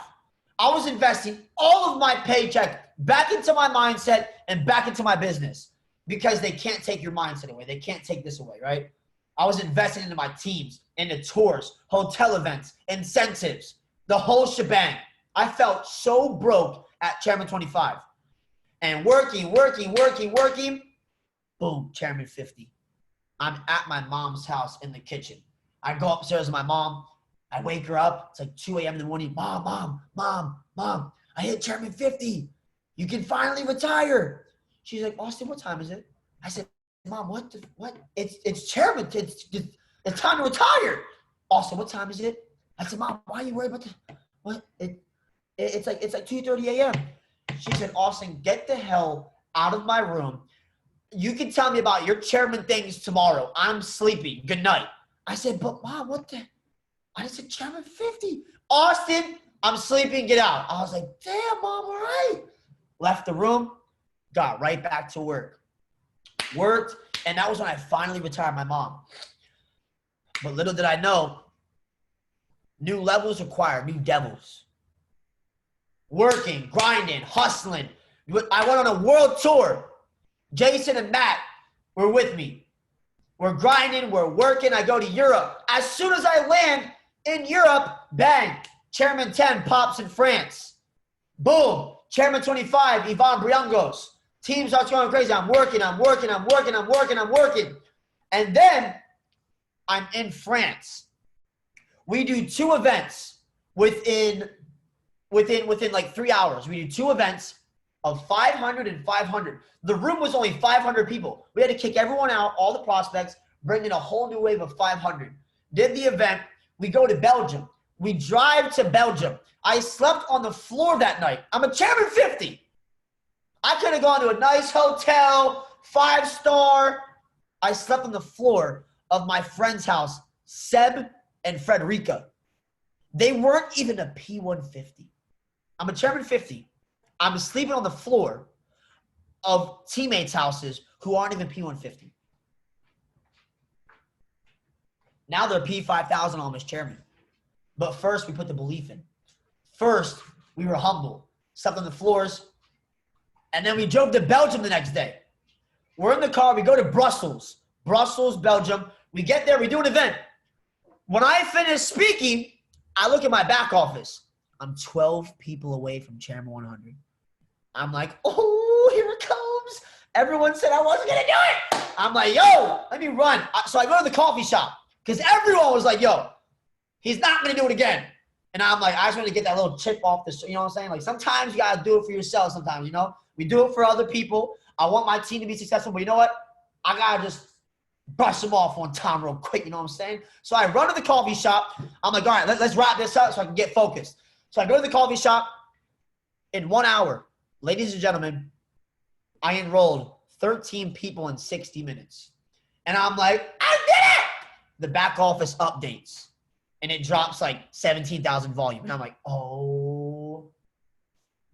I was investing all of my paycheck back into my mindset and back into my business because they can't take your mindset away. They can't take this away, right? I was investing into my teams, into tours, hotel events, incentives, the whole shebang. I felt so broke at Chairman 25. And working. Boom, Chairman 50. I'm at my mom's house in the kitchen. I go upstairs to my mom. I wake her up. It's like 2 a.m. in the morning. Mom, I hit Chairman 50. You can finally retire. She's like, Austin, what time is it? I said, Mom, what? It's Chairman. It's time to retire. Austin, what time is it? I said, Mom, why are you worried about this? What? It's like 2:30 a.m. She said, Austin, get the hell out of my room. You can tell me about your Chairman things tomorrow. I'm sleeping. Good night. I said, but Mom, what the? I said, Chairman 50. Austin, I'm sleeping. Get out. I was like, damn, Mom, all right. Left the room. Got right back to work. Worked. And that was when I finally retired my mom. But little did I know, new levels require new devils. Working, grinding, hustling. I went on a world tour. Jason and Matt were with me. We're grinding, we're working. I go to Europe. As soon as I land in Europe, bang, Chairman 10 pops in France. Boom, Chairman 25, Yvonne Briongos. Team starts going crazy. I'm working. And then I'm in France. We do 2 events within like 3 hours. We do 2 events of 500 and 500. The room was only 500 people. We had to kick everyone out, all the prospects, bring in a whole new wave of 500. Did the event. We go to Belgium. We drive to Belgium. I slept on the floor that night. I'm a Chairman 50. I could have gone to a nice hotel, 5-star. I slept on the floor of my friend's house, Seb and Frederica. They weren't even a P150. I'm a Chairman 50. I'm sleeping on the floor of teammates' houses who aren't even P150. Now they're P5000 almost Chairman. But first, we put the belief in. First, we were humble. Slept on the floors. And then we drove to Belgium the next day. We're in the car. We go to Brussels. Brussels, Belgium. We get there. We do an event. When I finish speaking, I look at my back office. I'm 12 people away from Chairman 100. I'm like, oh, here it comes. Everyone said I wasn't going to do it. I'm like, yo, let me run. So I go to the coffee shop because everyone was like, yo, he's not going to do it again. And I'm like, I just want to get that little chip off this. You know what I'm saying? Like sometimes you got to do it for yourself sometimes, you know? We do it for other people. I want my team to be successful, but you know what? I got to just brush them off one time real quick, you know what I'm saying? So I run to the coffee shop. I'm like, all right, let's wrap this up so I can get focused. So I go to the coffee shop. In 1 hour, ladies and gentlemen, I enrolled 13 people in 60 minutes. And I'm like, I did it! The back office updates. And it drops like 17,000 volume. And I'm like, oh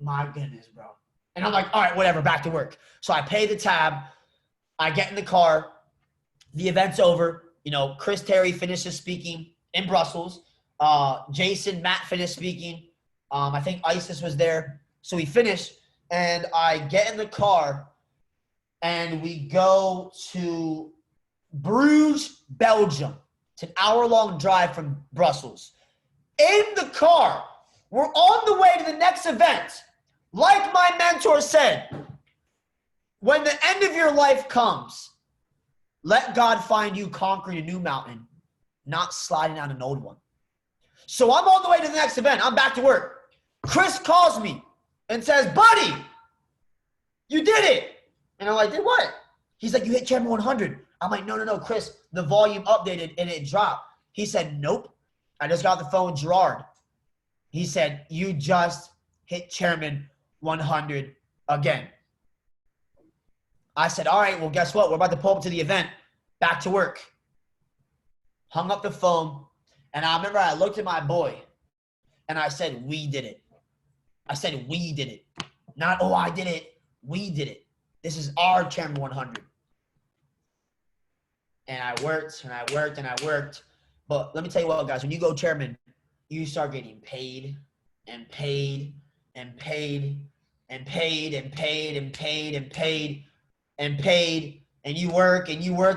my goodness, bro. And I'm like, all right, whatever, back to work. So I pay the tab. I get in the car. The event's over. You know, Chris Terry finishes speaking in Brussels. Jason, Matt finished speaking. I think Isis was there. So we finished, and I get in the car, and we go to Bruges, Belgium. It's an hour-long drive from Brussels. In the car, we're on the way to the next event. Like my mentor said, when the end of your life comes, let God find you conquering a new mountain, not sliding down an old one. So I'm on the way to the next event. I'm back to work. Chris calls me and says, buddy, you did it. And I'm like, did what? He's like, you hit Chairman 100. I'm like, no, Chris, the volume updated and it dropped. He said, nope. I just got the phone, Gerard. He said, you just hit Chairman 100 again. I said, all right, well, guess what? We're about to pull up to the event. Back to work. Hung up the phone. And I remember I looked at my boy and I said, we did it. I said we did it. Not, oh, I did it. We did it. This is our Chairman 100. And I worked and I worked and I worked. But let me tell you what, guys, when you go chairman, you start getting paid and paid and paid and paid and paid and paid and paid and paid. And you work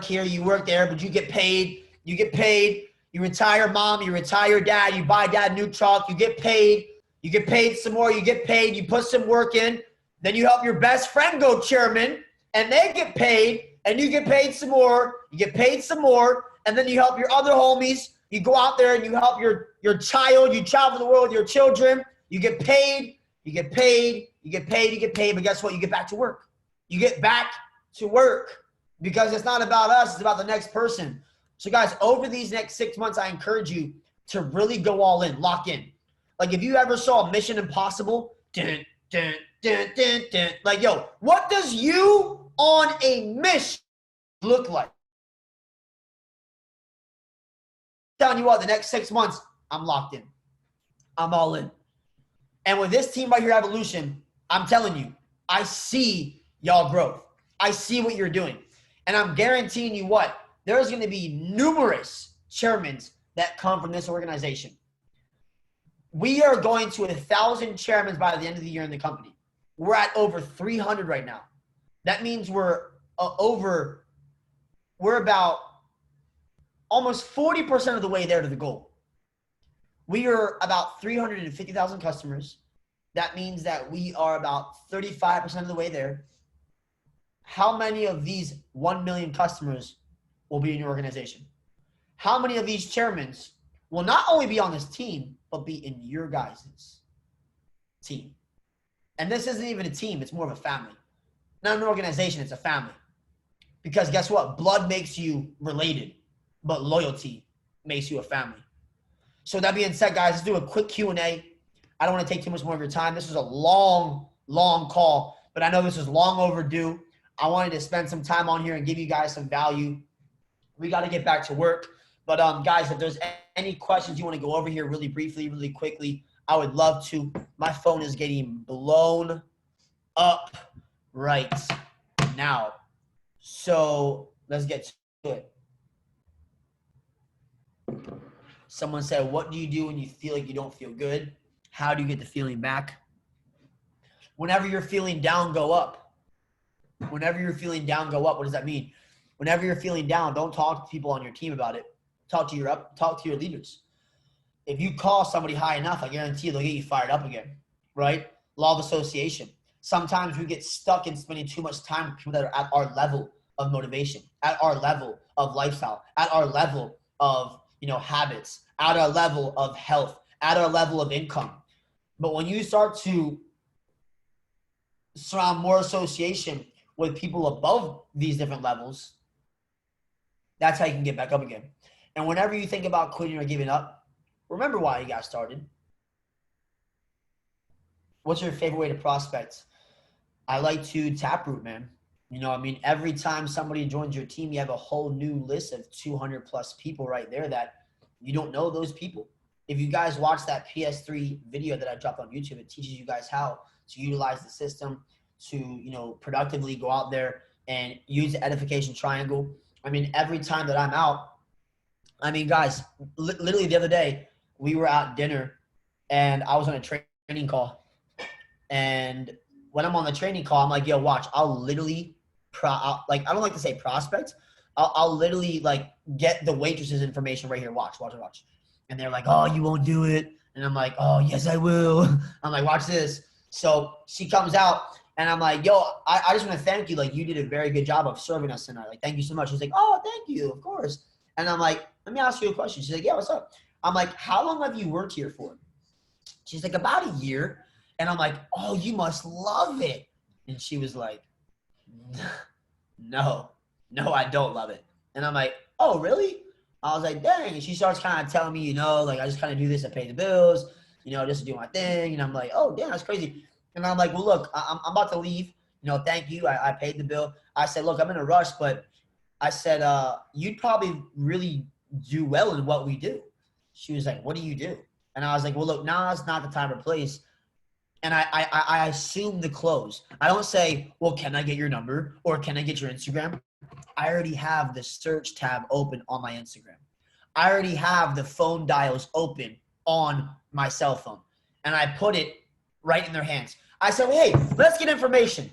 here, you work there, but you get paid. You get paid. You retire mom, you retire dad, you buy dad a new truck, you get paid. You get paid some more, you get paid, you put some work in. Then you help your best friend go chairman, and they get paid, and you get paid some more, you get paid some more, and then you help your other homies. You go out there and you help your child, you travel the world with your children, you get paid, you get paid, you get paid, you get paid, but guess what? You get back to work. You get back to work because it's not about us, it's about the next person. So guys, over these next 6 months, I encourage you to really go all in, lock in. Like if you ever saw Mission Impossible, like, yo, what does you on a mission look like? I'm telling you what, the next 6 months, I'm locked in. I'm all in. And with this team right here, Evolution, I'm telling you, I see y'all growth. I see what you're doing. And I'm guaranteeing you what, there's going to be numerous chairmen that come from this organization. We are going to 1,000 chairmen by the end of the year in the company. We're at over 300 right now. That means we're about almost 40% of the way there to the goal. We are about 350,000 customers. That means that we are about 35% of the way there. How many of these 1 million customers will be in your organization? How many of these chairmen will not only be on this team, but be in your guys' team? And this isn't even a team. It's more of a family. Not an organization. It's a family. Because guess what? Blood makes you related, but loyalty makes you a family. So that being said, guys, let's do a quick Q&A. I don't want to take too much more of your time. This was a long, long call, but I know this is long overdue. I wanted to spend some time on here and give you guys some value. We got to get back to work. But guys, if there's any questions you want to go over here really briefly, really quickly, I would love to. My phone is getting blown up right now. So let's get to it. Someone said, what do you do when you feel like you don't feel good? How do you get the feeling back? Whenever you're feeling down, go up. Whenever you're feeling down, go up. What does that mean? Whenever you're feeling down, don't talk to people on your team about it. Talk to your leaders. If you call somebody high enough, I guarantee they'll get you fired up again, right? Law of association. Sometimes we get stuck in spending too much time with people that are at our level of motivation, at our level of lifestyle, at our level of, habits, at our level of health, at our level of income. But when you start to surround more association with people above these different levels, that's how you can get back up again. And whenever you think about quitting or giving up, remember why you got started. What's your favorite way to prospect? I like to taproot, man. Every time somebody joins your team, you have a whole new list of 200 plus people right there that you don't know those people. If you guys watch that PS3 video that I dropped on YouTube, it teaches you guys how to utilize the system to, productively go out there and use the edification triangle. Every time that I'm out, guys, literally the other day, we were at dinner and I was on a training call. And when I'm on the training call, I'm like, yo, watch, I'll literally, I don't like to say prospect. I'll literally get the waitress's information right here. Watch. And they're like, oh, you won't do it. And I'm like, oh, yes, I will. I'm like, watch this. So she comes out and I'm like, yo, I just want to thank you. You did a very good job of serving us tonight. Thank you so much. She's like, oh, thank you. Of course. And I'm like, let me ask you a question. She's like, yeah, what's up? I'm like, how long have you worked here for? She's like, about a year. And I'm like, oh, you must love it. And she was like, no, I don't love it. And I'm like, oh, really? I was like, dang. And she starts kind of telling me, I just kind of do this to pay the bills, just to do my thing. And I'm like, oh, damn, that's crazy. And I'm like, well, look, I'm about to leave. Thank you. I paid the bill. I said, look, I'm in a rush, but I said, you'd probably really do well in what we do. She was like, what do you do? And I was like, well, look, now it's not the time or place. and I assume the close. I don't say, well, can I get your number or can I get your Instagram? I already have the search tab open on my Instagram. I already have the phone dials open on my cell phone. And I put it right in their hands. I said, hey, let's get information.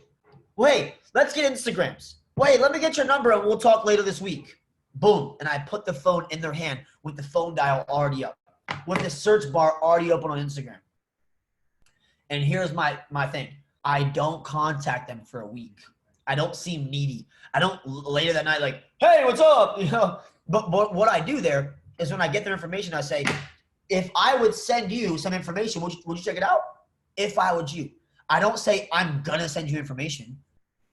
Wait, let's get Instagrams. Wait, let me get your number and we'll talk later this week. Boom. And I put the phone in their hand with the phone dial already up, with the search bar already open on Instagram. And here's my thing. I don't contact them for a week. I don't seem needy. I don't later that night like, hey, what's up? You know. But what I do there is when I get their information, I say, if I would send you some information, would you check it out? If I would you. I don't say I'm going to send you information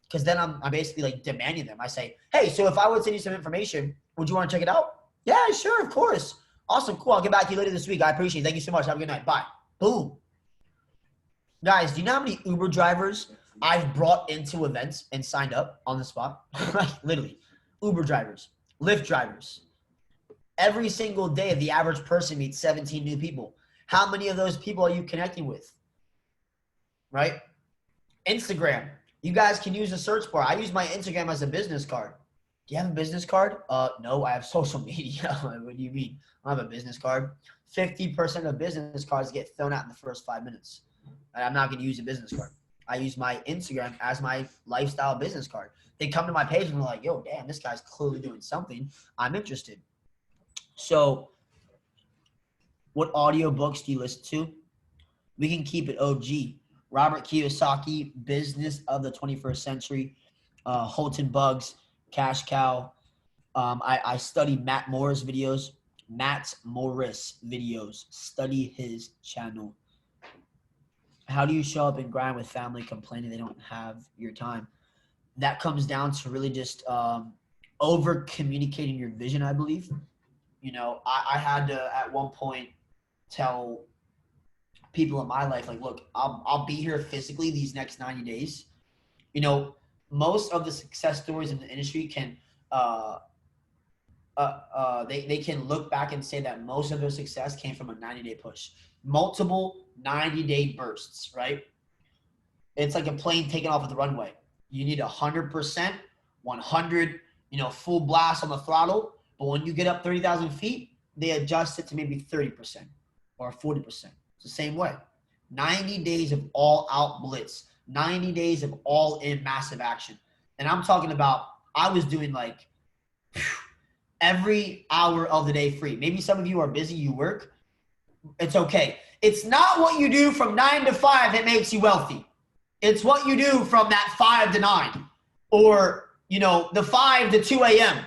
because then I'm basically like demanding them. I say, hey, so if I would send you some information, would you want to check it out? Yeah, sure, of course. Awesome, cool. I'll get back to you later this week. I appreciate it. Thank you so much. Have a good night. Bye. Boom. Guys, do you know how many Uber drivers I've brought into events and signed up on the spot? Like literally, Uber drivers, Lyft drivers. Every single day, the average person meets 17 new people. How many of those people are you connecting with? Right? Instagram. You guys can use the search bar. I use my Instagram as a business card. Do you have a business card? No, I have social media. What do you mean? I don't have a business card. 50% of business cards get thrown out in the first 5 minutes. And I'm not going to use a business card. I use my Instagram as my lifestyle business card. They come to my page and they're like, yo, damn, this guy's clearly doing something. I'm interested. So what audiobooks do you listen to? We can keep it OG. Robert Kiyosaki, Business of the 21st Century, Holton Buggs, Cash Cow. I study Matt Morris videos. Study his channel. How do you show up and grind with family complaining they don't have your time? That comes down to really just over communicating your vision, I believe. You know, I had to at one point tell people in my life, like, look, I'll be here physically these next 90 days. You know, most of the success stories in the industry can they can look back and say that most of their success came from a 90-day push. Multiple 90-day bursts, right? It's like a plane taking off at the runway. You need 100%, 100, full blast on the throttle. But when you get up 30,000 feet, they adjust it to maybe 30% or 40%. It's the same way. 90 days of all-out blitz. 90 days of all-in massive action. And I'm talking about, I was doing like every hour of the day free. Maybe some of you are busy, you work. It's okay. It's not what you do from 9 to 5 that makes you wealthy. It's what you do from that 5 to 9 or, the 5 to 2 a.m.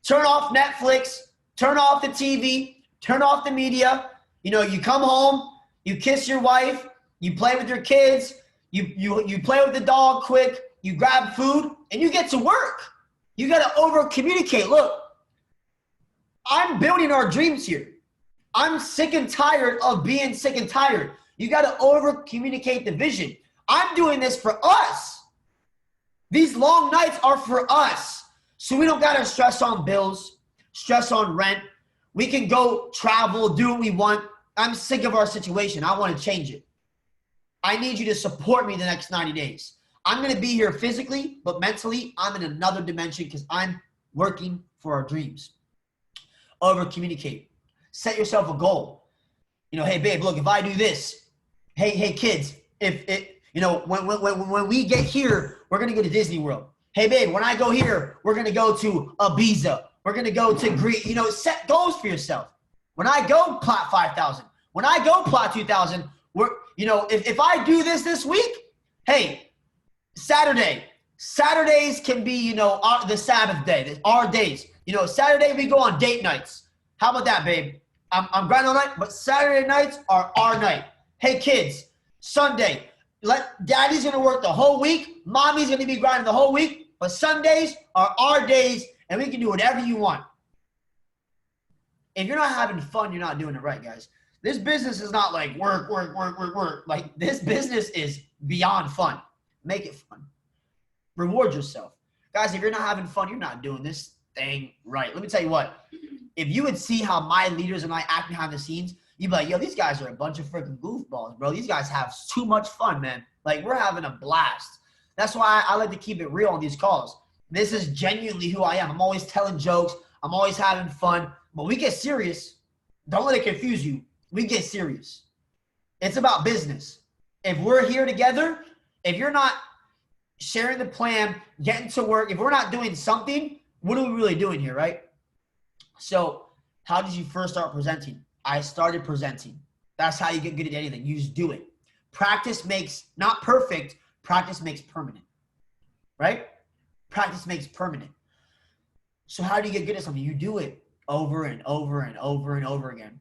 Turn off Netflix, turn off the TV, turn off the media. You come home, you kiss your wife, you play with your kids, you play with the dog quick, you grab food, and you get to work. You got to over communicate. Look, I'm building our dreams here. I'm sick and tired of being sick and tired. You got to over communicate the vision. I'm doing this for us. These long nights are for us. So we don't got to stress on bills, stress on rent. We can go travel, do what we want. I'm sick of our situation. I want to change it. I need you to support me the next 90 days. I'm going to be here physically, but mentally, I'm in another dimension because I'm working for our dreams. Over communicate. Set yourself a goal. Hey, babe, look, if I do this, hey, kids, when we get here, we're going to go to Disney World. Hey, babe, when I go here, we're going to go to Ibiza. We're going to go to Greece. Set goals for yourself. When I go plot 5,000, when I go plot 2,000, if I do this week, hey, Saturdays can be, the Sabbath day, our days. Saturday we go on date nights. How about that, babe? I'm grinding all night, but Saturday nights are our night. Hey, kids, Sunday, daddy's going to work the whole week. Mommy's going to be grinding the whole week. But Sundays are our days, and we can do whatever you want. If you're not having fun, you're not doing it right, guys. This business is not like work. Like, this business is beyond fun. Make it fun. Reward yourself. Guys, if you're not having fun, you're not doing this thing right. Let me tell you what. If you would see how my leaders and I act behind the scenes, you'd be like, yo, these guys are a bunch of freaking goofballs, bro. These guys have too much fun, man. Like, we're having a blast. That's why I like to keep it real on these calls. This is genuinely who I am. I'm always telling jokes. I'm always having fun. But we get serious. Don't let it confuse you. We get serious. It's about business. If we're here together, if you're not sharing the plan, getting to work, if we're not doing something, what are we really doing here, right? So how did you first start presenting? I started presenting. That's how you get good at anything. You just do it. Practice makes, not perfect, practice makes permanent, right? Practice makes permanent. So how do you get good at something? You do it over and over and over and over again.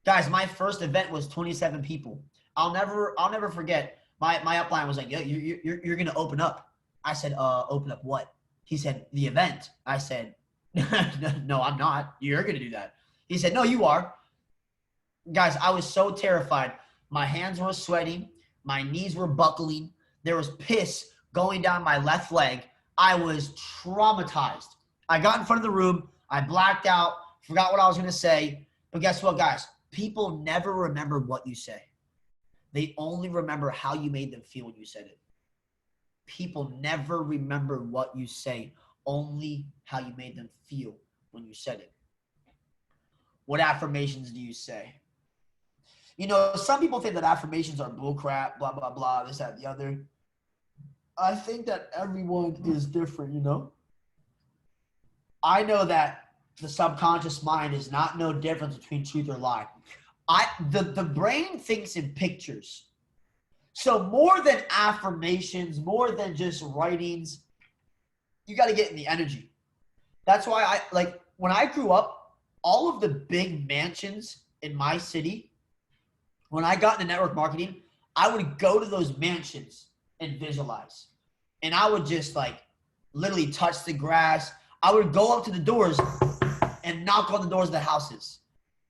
Guys, my first event was 27 people. I'll never forget. My upline was like, yo, you're gonna open up. I said, open up what? He said, the event. I said, no, I'm not. You're gonna do that. He said, no, you are. Guys, I was so terrified. My hands were sweating. My knees were buckling. There was piss going down my left leg. I was traumatized. I got in front of the room. I blacked out, forgot what I was going to say. But guess what, guys? People never remember what you say. They only remember how you made them feel when you said it. People never remember what you say, only how you made them feel when you said it. What affirmations do you say? You know, some people think that affirmations are bullcrap, blah, blah, blah, this, that, the other. I think that everyone is different, you know? I know that the subconscious mind is not no difference between truth or lie. The brain thinks in pictures. So more than affirmations, more than just writings, you got to get in the energy. That's why when I grew up, all of the big mansions in my city, when I got into network marketing, I would go to those mansions and visualize. And I would just literally touch the grass. I would go up to the doors and knock on the doors of the houses.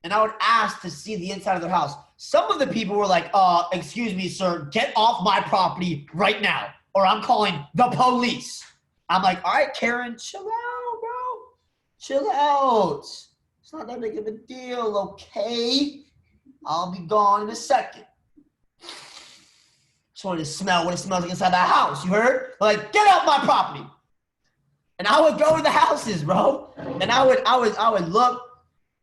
And I would ask to see the inside of their house. Some of the people were like, excuse me, sir, get off my property right now, or I'm calling the police. I'm like, all right, Karen, chill out, bro. Chill out. It's not that big of a deal, okay? I'll be gone in a second. Just wanted to smell what it smells like inside the house, you heard? Like, get off my property. And I would go to the houses, bro. And I would look,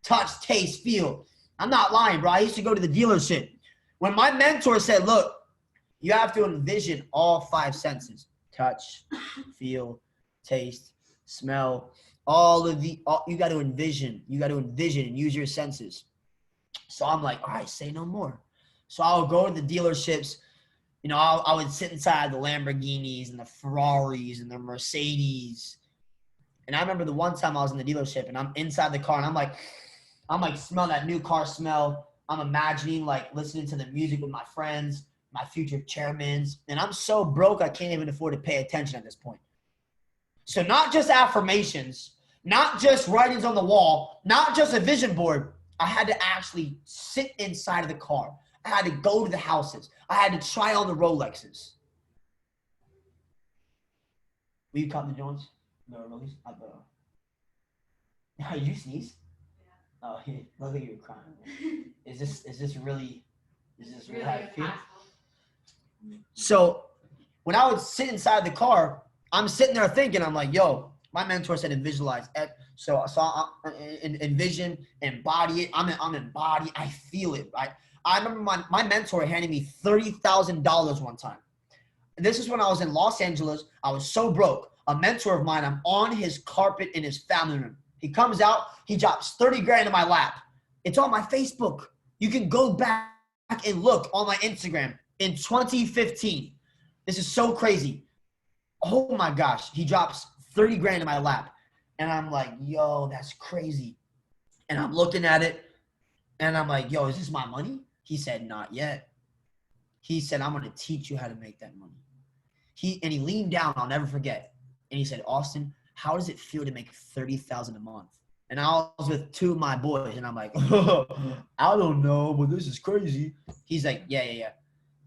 touch, taste, feel. I'm not lying, bro. I used to go to the dealership. When my mentor said, look, you have to envision all 5 senses. Touch, feel, taste, smell, you got to envision. You got to envision and use your senses. So I'm like, all right, say no more. So I would go to the dealerships. You know, I would sit inside the Lamborghinis and the Ferraris and the Mercedes. And I remember the one time I was in the dealership and I'm inside the car and I'm like smelling that new car smell. I'm imagining listening to the music with my friends, my future chairmans. And I'm so broke, I can't even afford to pay attention at this point. So not just affirmations, not just writings on the wall, not just a vision board. I had to actually sit inside of the car. I had to go to the houses. I had to try on the Rolexes. Will you cut the joints? No, Rollies? You sneeze? Yeah. Oh, look like you were crying. Is this really how you feel? So when I would sit inside the car, I'm sitting there thinking, I'm like, yo, my mentor said to visualize. So envision, embody it. I'm embodied. I feel it, right? I remember my mentor handed me $30,000 one time. This is when I was in Los Angeles. I was so broke. A mentor of mine, I'm on his carpet in his family room. He comes out, he drops 30 grand in my lap. It's on my Facebook. You can go back and look on my Instagram in 2015. This is so crazy. Oh my gosh. He drops 30 grand in my lap. And I'm like, yo, that's crazy. And I'm looking at it and I'm like, yo, is this my money? He said, not yet. He said, I'm going to teach you how to make that money. He leaned down, I'll never forget. And he said, Austin, how does it feel to make $30,000 a month? And I was with 2 of my boys and I'm like, I don't know, but this is crazy. He's like, yeah.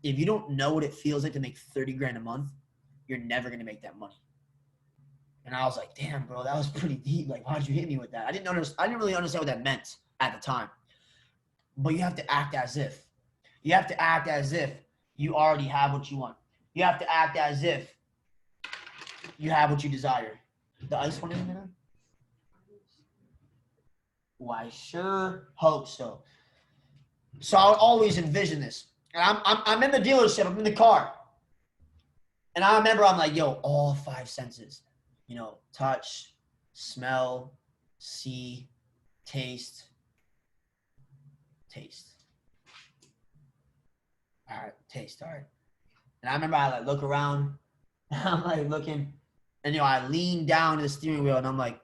If you don't know what it feels like to make 30 grand a month, you're never going to make that money. And I was like, damn, bro, that was pretty deep. Like, why'd you hit me with that? I didn't really understand what that meant at the time. but you have to act as if. You have to act as if you already have what you want. You have to act as if you have what you desire. The ice one in there? Well, I sure hope so. So I would always envision this. And I'm in the dealership. I'm in the car. And I remember I'm like, yo, all 5 senses. You know, touch, smell, see, taste. All right, taste, all right. And I remember I like look around. And I'm like looking. And, you know, I lean down to the steering wheel and I'm like,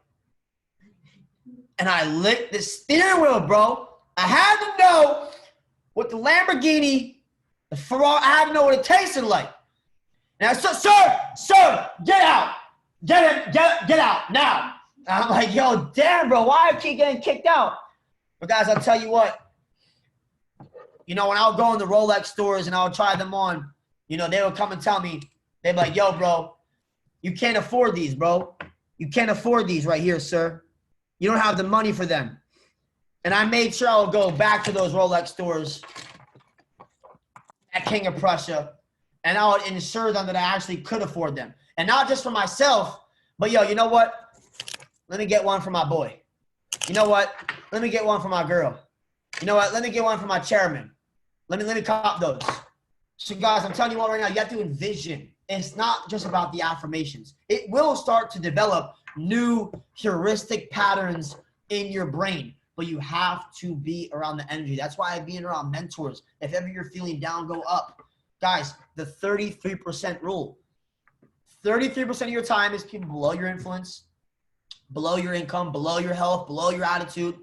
and I licked the steering wheel, bro. I had to know what the Lamborghini, the Ferrari, I had to know what it tasted like. And I said, sir, get out. Get out now. And I'm like, yo, damn, bro, why I keep getting kicked out? But guys, I'll tell you what. You know, when I would go in the Rolex stores and I would try them on, you know, they would come and tell me, they'd be like, yo, bro, you can't afford these, bro. You can't afford these right here, sir. You don't have the money for them. And I made sure I would go back to those Rolex stores at King of Prussia, and I would ensure them that I actually could afford them. And not just for myself, but, yo, you know what? Let me get one for my boy. You know what? Let me get one for my girl. You know what? Let me get one for my chairman. Let me cop those. So, guys, I'm telling you what right now, you have to envision. It's not just about the affirmations. It will start to develop new heuristic patterns in your brain, but you have to be around the energy. That's why being around mentors. If ever you're feeling down, go up. Guys, the 33% rule. 33% of your time is people below your influence, below your income, below your health, below your attitude.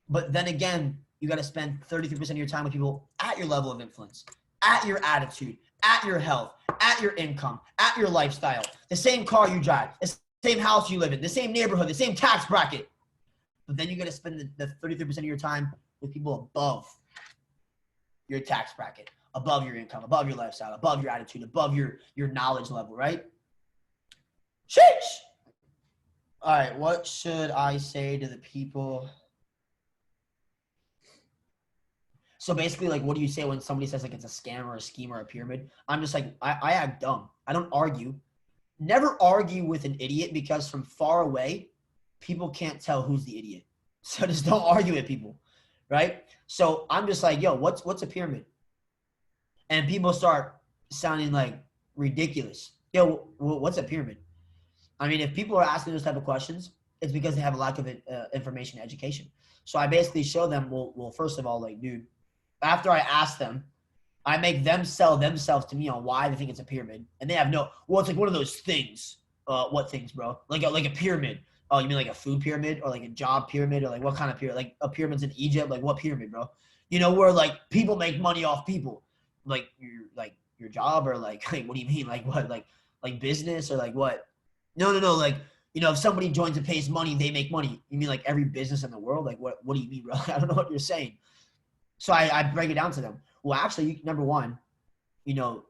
But then again, you got to spend 33% of your time with people at your level of influence, at your attitude, at your health, at your income, at your lifestyle, the same car you drive, the same house you live in, the same neighborhood, the same tax bracket. But then you got to spend the 33% of your time with people above your tax bracket, above your income, above your lifestyle, above your attitude, above your knowledge level, right? Sheesh! All right, what should I say to the people? So basically, like, what do you say when somebody says, like, it's a scam or a scheme or a pyramid? I'm just like, I act dumb. I don't argue. Never argue with an idiot, because from far away, people can't tell who's the idiot. So just don't argue with people, right? So I'm just like, yo, what's a pyramid? And people start sounding like ridiculous. Yo, what's a pyramid? I mean, if people are asking those type of questions, it's because they have a lack of information and education. So I basically show them, well, first of all, like, dude, after I ask them, I make them sell themselves to me on why they think it's a pyramid. And they have well, it's like one of those things. What things, bro? Like a pyramid. Oh, you mean like a food pyramid or like a job pyramid or like what kind of pyramid? Like a pyramid's in Egypt? Like what pyramid, bro? You know, where like people make money off people. Like your job, or like what do you mean? Like what? Like business, or like what? No. Like, you know, if somebody joins and pays money, they make money. You mean like every business in the world? Like what do you mean, bro? I don't know what you're saying. So I break it down to them. Well, actually, number one, you know,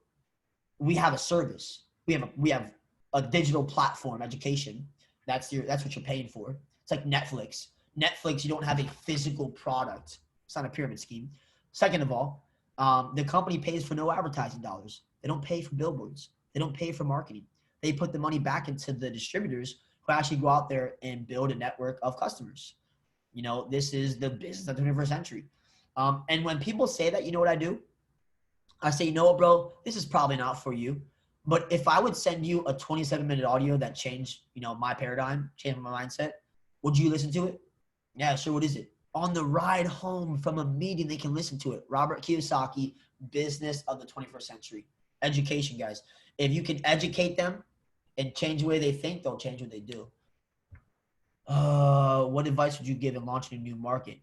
we have a service. We have a digital platform, education. That's what you're paying for. It's like Netflix. Netflix, you don't have a physical product. It's not a pyramid scheme. Second of all, the company pays for no advertising dollars. They don't pay for billboards. They don't pay for marketing. They put the money back into the distributors who actually go out there and build a network of customers. You know, this is the business of the 21st century. And when people say that, you know what I do? I say, you know what, bro, this is probably not for you. But if I would send you a 27-minute audio that changed, you know, my paradigm, changed my mindset, would you listen to it? Yeah, sure. What is it? On the ride home from a meeting, they can listen to it. Robert Kiyosaki, Business of the 21st Century. Education, guys. If you can educate them and change the way they think, they'll change what they do. What advice would you give in launching a new market?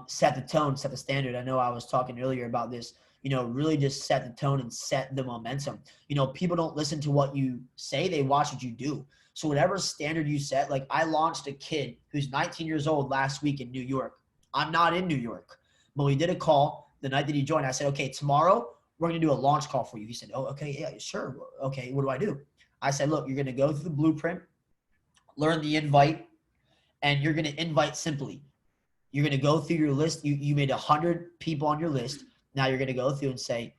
Set the tone, set the standard. I know I was talking earlier about this. You know, really just set the tone and set the momentum. You know, people don't listen to what you say, they watch what you do. So whatever standard you set, like I launched a kid who's 19 years old last week in New York. I'm not in New York, but we did a call the night that he joined. I said, okay, tomorrow we're going to do a launch call for you. He said, oh, okay, yeah, sure. Okay, what do I do? I said, look, you're going to go through the blueprint, learn the invite, and you're going to invite simply. You're going to go through your list. You made 100 people on your list. Now you're going to go through and say,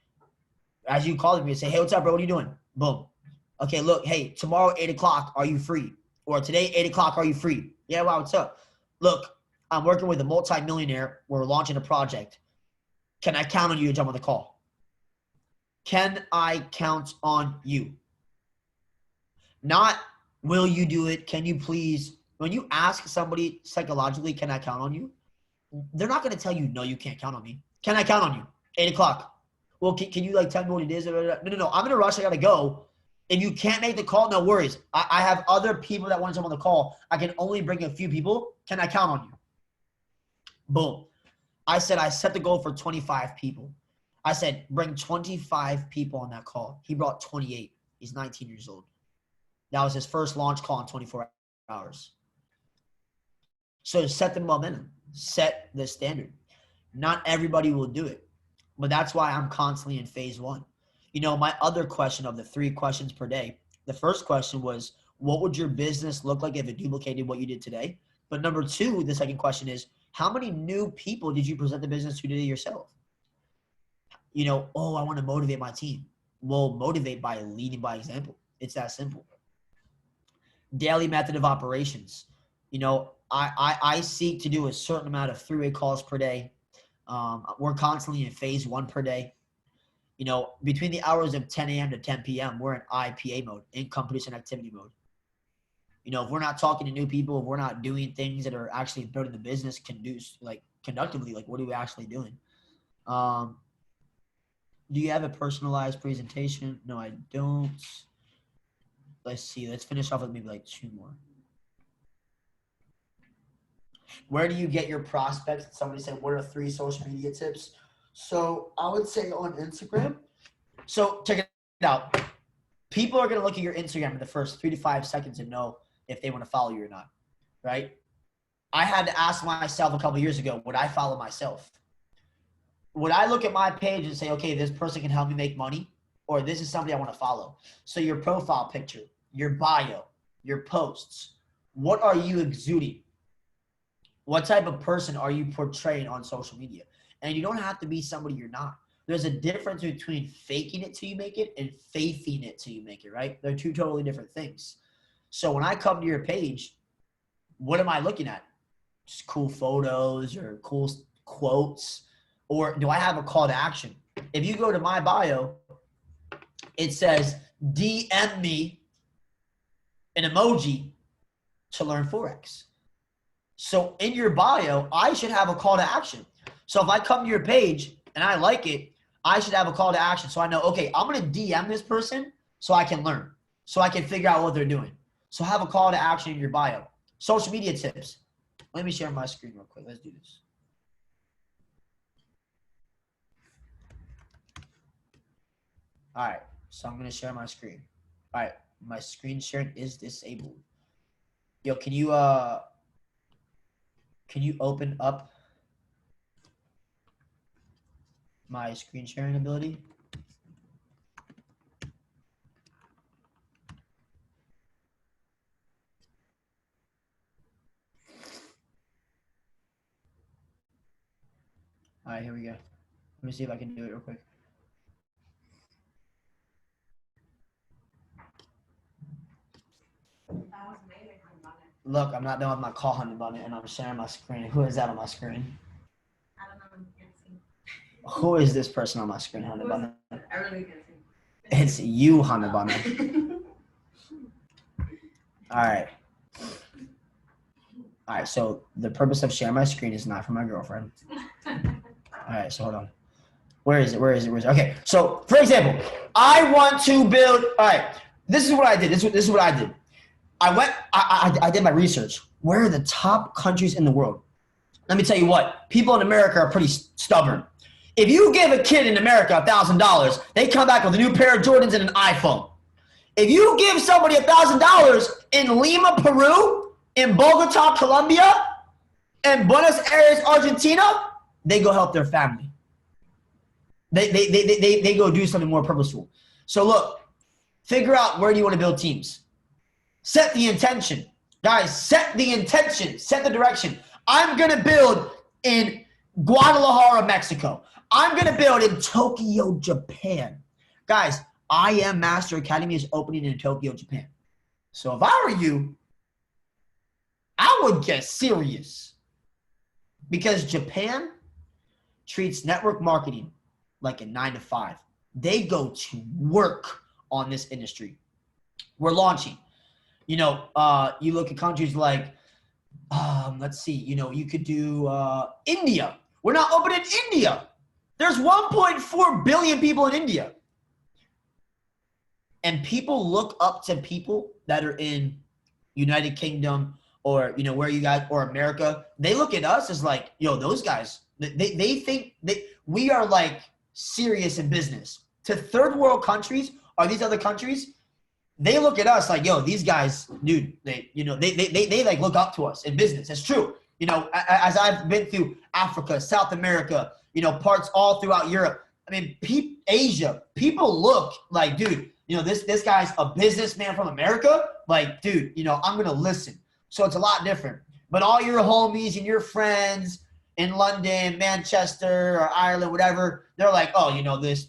as you call them, you say, hey, what's up, bro? What are you doing? Boom. Okay, look, hey, tomorrow, 8 o'clock, are you free? Or today, 8 o'clock, are you free? Yeah, wow, what's up? Look, I'm working with a multi-millionaire. We're launching a project. Can I count on you to jump on the call? Can I count on you? Not, will you do it? Can you please? When you ask somebody psychologically, can I count on you? They're not going to tell you, no, you can't count on me. Can I count on you? 8 o'clock. Well, can you like tell me what it is? No. I'm in a rush. I got to go. If you can't make the call, no worries. I have other people that want to jump on the call. I can only bring a few people. Can I count on you? Boom. I said I set the goal for 25 people. I said bring 25 people on that call. He brought 28. He's 19 years old. That was his first launch call in 24 hours. So set the momentum. Set the standard. Not everybody will do it. But that's why I'm constantly in phase 1. You know, my other question of the 3 questions per day, the first question was, what would your business look like if it duplicated what you did today? But number 2, the second question is, how many new people did you present the business to today yourself? You know, oh, I want to motivate my team. Well, motivate by leading by example. It's that simple. Daily method of operations. You know, I seek to do a certain amount of 3-way calls per day. We're constantly in phase 1 per day. You know, between the hours of 10 a.m. to 10 p.m., we're in IPA mode, income producing activity mode. You know, if we're not talking to new people, if we're not doing things that are actually building the business conductively, like what are we actually doing? Do you have a personalized presentation? No, I don't. Let's see. Let's finish off with maybe like 2 more. Where do you get your prospects? Somebody said, what are 3 social media tips? So I would say on Instagram. So check it out. People are going to look at your Instagram in the first 3 to 5 seconds and know if they want to follow you or not, right? I had to ask myself a couple of years ago, would I follow myself? Would I look at my page and say, okay, this person can help me make money, or this is somebody I want to follow? So your profile picture, your bio, your posts, what are you exuding? What type of person are you portraying on social media? And you don't have to be somebody you're not. There's a difference between faking it till you make it and faithing it till you make it, right? They're 2 totally different things. So when I come to your page, what am I looking at? Just cool photos or cool quotes? Or do I have a call to action? If you go to my bio, it says, DM me an emoji to learn Forex. So in your bio, I should have a call to action. So if I come to your page and I like it, I should have a call to action. So I know, okay, I'm going to DM this person so I can learn, so I can figure out what they're doing. So have a call to action in your bio. Social media tips. Let me share my screen real quick. Let's do this. All right. So I'm going to share my screen. All right. My screen sharing is disabled. Yo, can you open up my screen sharing ability? All right, here we go. Let me see if I can do it real quick. Look, I'm not done with my call hunting button and I'm sharing my screen. Who is that on my screen? I don't know. Can't see. Who is this person on my screen, Hunter Button? I really can't see. It's you, Hunter Button. All right. All right, so the purpose of sharing my screen is not for my girlfriend. All right, so hold on. Where is it? Okay, so for example, I want to build, all right, this is what I did. This is what I did. I did my research. Where are the top countries in the world? Let me tell you what, people in America are pretty stubborn. If you give a kid in America $1,000, they come back with a new pair of Jordans and an iPhone. If you give somebody $1,000 in Lima, Peru, in Bogota, Colombia, and Buenos Aires, Argentina, they go help their family. They go do something more purposeful. So look, figure out where do you want to build teams. Set the intention. Guys, set the intention. Set the direction. I'm going to build in Guadalajara, Mexico. I'm going to build in Tokyo, Japan. Guys, I Am Master Academy is opening in Tokyo, Japan. So if I were you, I would get serious. Because Japan treats network marketing like a 9-to-5. They go to work on this industry. We're launching. You look at countries like, let's see, you could do India. We're not open in India. There's 1.4 billion people in India. And people look up to people that are in United Kingdom or, where you guys, or America. They look at us as like, those guys, they think we are like serious in business. To third world countries or these other countries, they look at us like, these guys, dude, they like look up to us in business. It's true. As I've been through Africa, South America, parts all throughout Europe. I mean, Asia, people look like, dude, this guy's a businessman from America. Like, dude, I'm going to listen. So it's a lot different. But all your homies and your friends in London, Manchester, or Ireland, whatever, they're like, oh, this,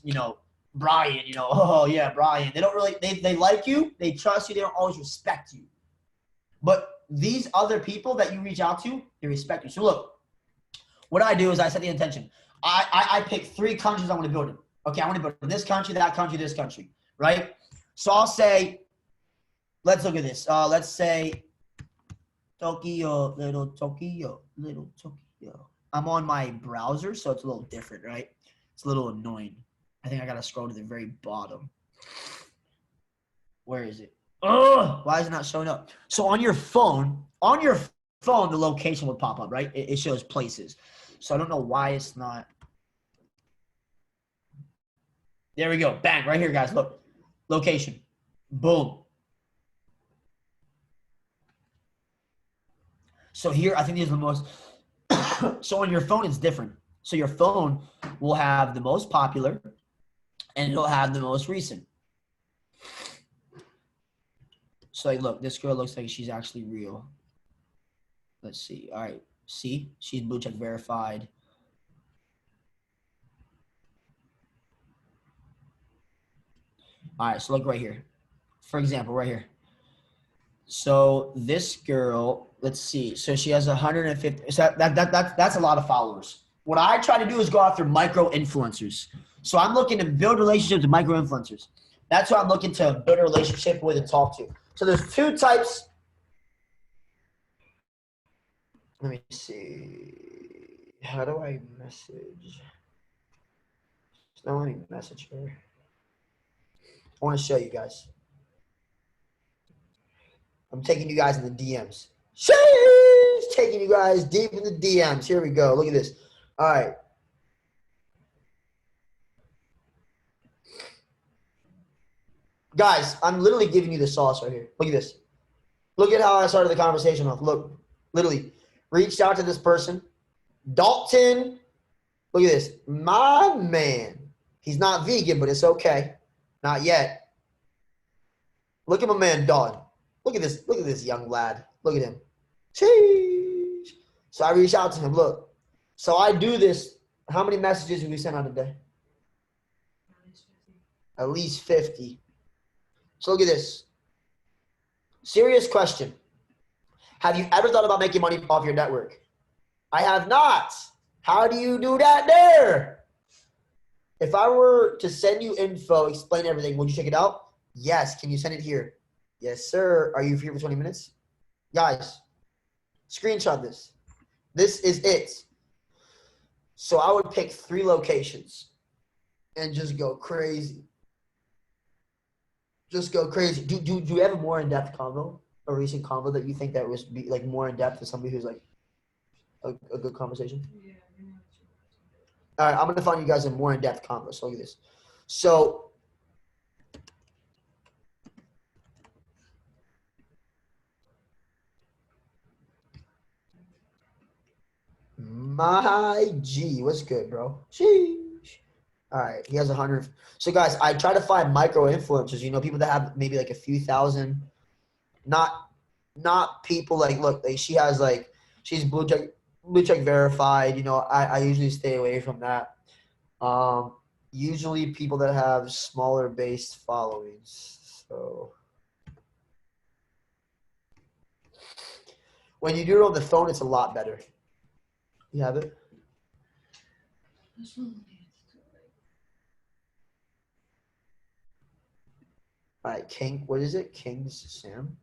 Brian, oh yeah, Brian. They don't really, they like you, they trust you, they don't always respect you. But these other people that you reach out to, they respect you. So look, what I do is I set the intention. I pick 3 countries I want to build in. Okay, I want to build in this country, that country, this country, right? So I'll say, let's look at this. Let's say Tokyo, little Tokyo, little Tokyo. I'm on my browser, so it's a little different, right? It's a little annoying. I think I got to scroll to the very bottom. Where is it? Oh, why is it not showing up? So on your phone, the location would pop up, right? It shows places. So I don't know why it's not. There we go. Bang, right here, guys. Look. Location. Boom. So here, I think these are the most. So on your phone, it's different. So your phone will have the most popular, and it'll have the most recent. So like, look, this girl looks like she's actually real. Let's see. All right. See, she's blue check verified. All right. So look right here. For example, right here. So this girl, let's see. So she has 150. So that's a lot of followers. What I try to do is go after micro influencers. So I'm looking to build relationships with micro influencers. That's who I'm looking to build a relationship with and talk to. So there's 2 types. Let me see. How do I message? It's not letting me message her. I want to show you guys. I'm taking you guys in the DMs. Sheesh! Taking you guys deep in the DMs. Here we go. Look at this. All right. Guys, I'm literally giving you the sauce right here. Look at this. Look at how I started the conversation off. Look, literally reached out to this person. Dalton. Look at this. My man. He's not vegan, but it's okay. Not yet. Look at my man, Dalton. Look at this. Look at this young lad. Look at him. Sheesh. So I reach out to him. Look. So I do this. How many messages have we sent out a day? At least 50. So look at this. Serious question. Have you ever thought about making money off your network? I have not. How do you do that there? If I were to send you info, explain everything, would you check it out? Yes. Can you send it here? Yes, sir. Are you here for 20 minutes? Guys, screenshot this. This is it. So I would pick 3 locations and just go crazy. Just go crazy. Do you have a more in-depth convo, a recent convo that you think that was be like more in-depth to somebody who's like a good conversation? Yeah. All right, I'm going to find you guys a more in-depth convo. So look at this. So my G, what's good, bro? Sheesh. All right, he has 100. So guys, I try to find micro influencers, people that have maybe like a few thousand, not people like, look, like she has like, she's blue check blue check verified. You know, I usually stay away from that. Usually people that have smaller based followings. So when you do it on the phone, it's a lot better. You have it? All right, King. What is it? King's Sam.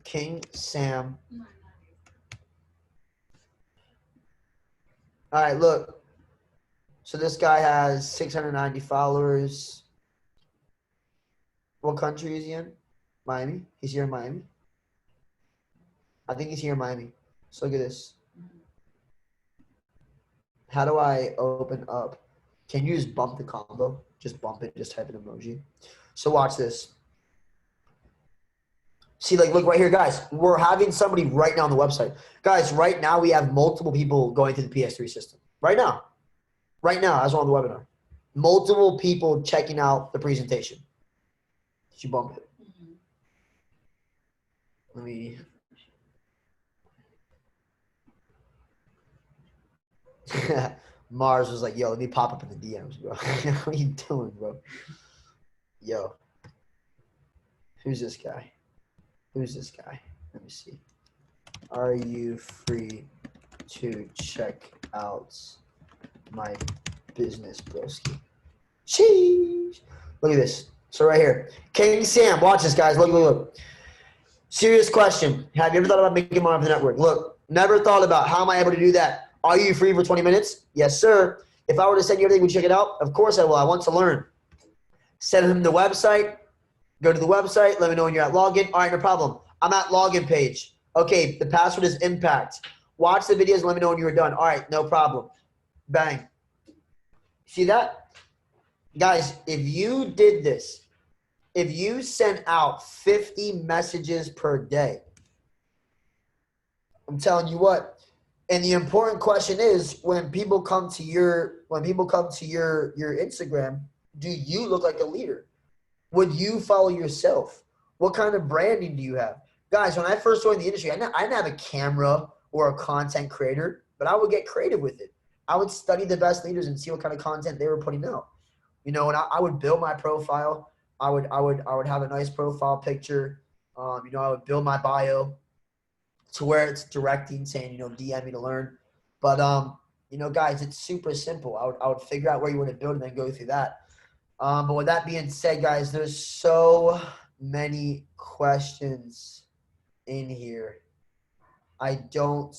King Sam. All right, look. So this guy has 690 followers. What country is he in? Miami. He's here in Miami. I think he's here in Miami. So look at this. How do I open up? Can you just bump the combo? Just bump it. Just type an emoji. So watch this. See, like, look right here, guys. We're having somebody right now on the website. Guys, right now we have multiple people going through the PS3 system. Right now. Right now, as we're on the webinar. Multiple people checking out the presentation. Did you bump it? Let me. Mars was like, yo, let me pop up in the DMs, bro. What are you doing, bro? Yo. Who's this guy? Who's this guy? Let me see. Are you free to check out my business, broski? Sheesh. Look at this. So right here. King Sam, watch this, guys. Look, look, look. Serious question. Have you ever thought about making money off the network? Look, never thought about how am I able to do that? Are you free for 20 minutes? Yes, sir. If I were to send you everything, would you check it out? Of course I will. I want to learn. Send him the website. Go to the website. Let me know when you're at login. All right, no problem. I'm at login page. Okay, the password is impact. Watch the videos and let me know when you're done. All right, no problem. Bang. See that? Guys, if you did this, if you sent out 50 messages per day, I'm telling you what. And the important question is when people come to your Instagram, do you look like a leader? Would you follow yourself? What kind of branding do you have? Guys, when I first joined the industry, I didn't have a camera or a content creator, but I would get creative with it. I would study the best leaders and see what kind of content they were putting out. You know, and I would build my profile. I would have a nice profile picture. You know, I would build my bio to where it's directing, saying, you know, DM me to learn. But you know, guys, it's super simple. I would figure out where you want to build and then go through that. But with that being said, guys, there's so many questions in here. I don't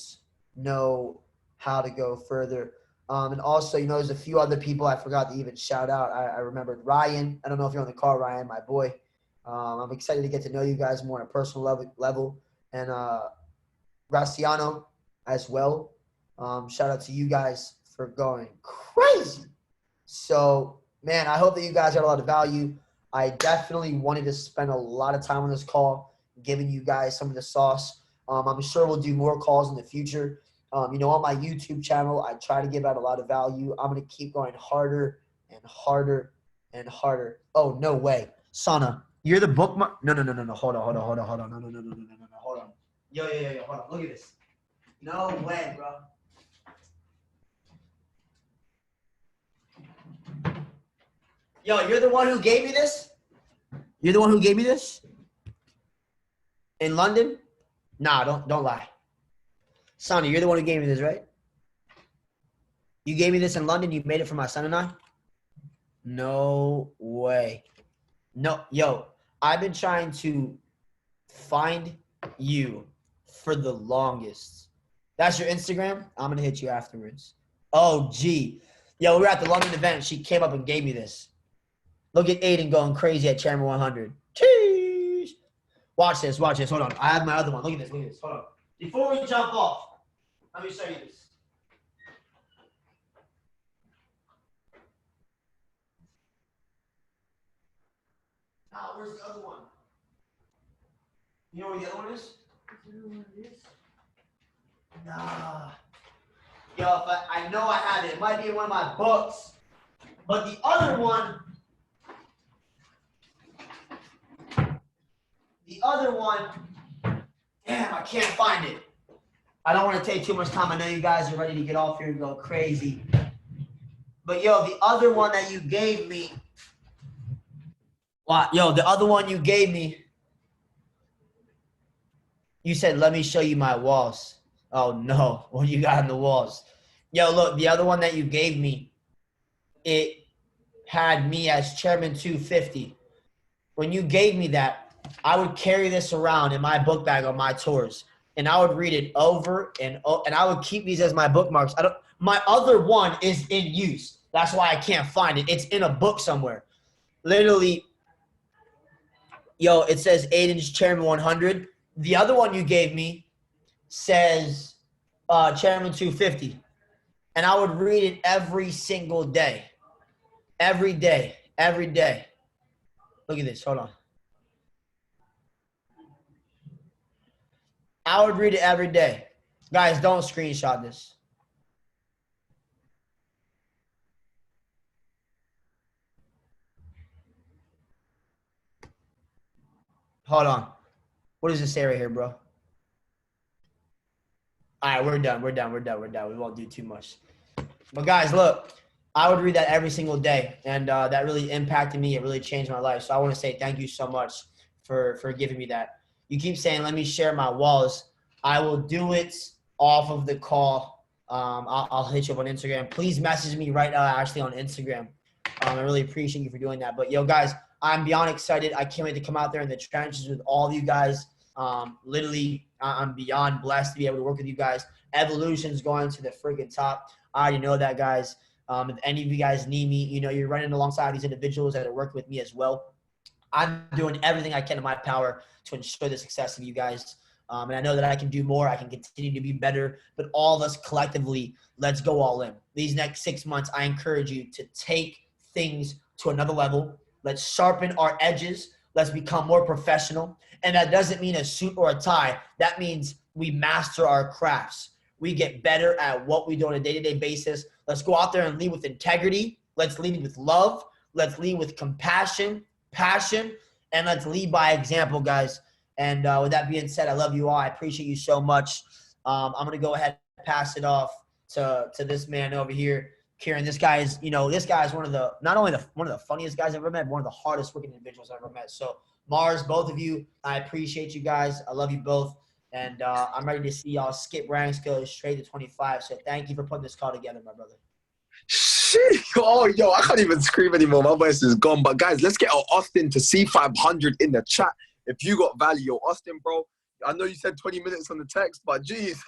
know how to go further. And also, you know, there's a few other people I forgot to even shout out. I remembered Ryan. I don't know if you're on the call, Ryan, my boy. I'm excited to get to know you guys more on a personal level. And Graciano as well. Shout out to you guys for going crazy. So, man, I hope that you guys got a lot of value. I definitely wanted to spend a lot of time on this call, giving you guys some of the sauce. I'm sure we'll do more calls in the future. You know, on my YouTube channel, I try to give out a lot of value. I'm going to keep going harder and harder and harder. Oh, no way. Sana, you're the bookmark. No. Hold on. No. Hold on. Yo. Hold on. Look at this. No way, bro. Yo, you're the one who gave me this? You're the one who gave me this? In London? Nah, don't lie. Sonny, you're the one who gave me this, right? You gave me this in London? You made it for my son and I? No way. No, yo, I've been trying to find you for the longest. That's your Instagram? I'm going to hit you afterwards. Oh, gee. Yo, we were at the London event. She came up and gave me this. Look at Aiden going crazy at Chairman 100. Cheese. Watch this. Hold on. I have my other one. Look at this. Hold on. Before we jump off, let me show you this. Now, where's the other one? You know where the other one is? Nah. Yo, I know I have it. It might be in one of my books. But the other one Damn, I can't find it. I don't want to take too much time. I know you guys are ready to get off here and go crazy. But yo, the other one that you gave me. Yo, the other one you gave me. You said, let me show you my walls. Oh no, what you got on the walls? Yo, look, the other one that you gave me, it had me as Chairman 250. When you gave me that, I would carry this around in my book bag on my tours. And I would read it over and I would keep these as my bookmarks. My other one is in use. That's why I can't find it. It's in a book somewhere. Literally, yo, it says 8-inch Chairman 100. The other one you gave me says Chairman 250. And I would read it every single day. Every day. Every day. Look at this. Hold on. I would read it every day. Guys, don't screenshot this. Hold on. What does it say right here, bro? All right, we're done. We're done. We won't do too much. But guys, look, I would read that every single day. And that really impacted me. It really changed my life. So I want to say thank you so much for giving me that. You keep saying, let me share my walls. I will do it off of the call. I'll hit you up on Instagram. Please message me right now, actually, on Instagram. I really appreciate you for doing that. But, yo, guys, I'm beyond excited. I can't wait to come out there in the trenches with all of you guys. Literally, I'm beyond blessed to be able to work with you guys. Evolution's going to the freaking top. I already know that, guys. If any of you guys need me, you know, you're running alongside these individuals that are working with me as well. I'm doing everything I can in my power to ensure the success of you guys. And I know that I can do more. I can continue to be better. But all of us collectively, let's go all in. These next 6 months, I encourage you to take things to another level. Let's sharpen our edges. Let's become more professional. And that doesn't mean a suit or a tie. That means we master our crafts. We get better at what we do on a day-to-day basis. Let's go out there and lead with integrity. Let's lead with love. Let's lead with compassion, passion, and let's lead by example, guys. And with that being said, I love you all. I appreciate you so much. I'm going to go ahead and pass it off to this man over here, Kieran. This guy is, this guy is one of the, not only one of the funniest guys I've ever met, but one of the hardest working individuals I've ever met. So Mars, both of you, I appreciate you guys. I love you both. And I'm ready to see y'all skip ranks, go straight to 25. So thank you for putting this call together, my brother. Shit. Oh, yo, I can't even scream anymore. My voice is gone. But guys, let's get our Austin to C500 in the chat. If you got value, yo, Austin, bro, I know you said 20 minutes on the text, but geez,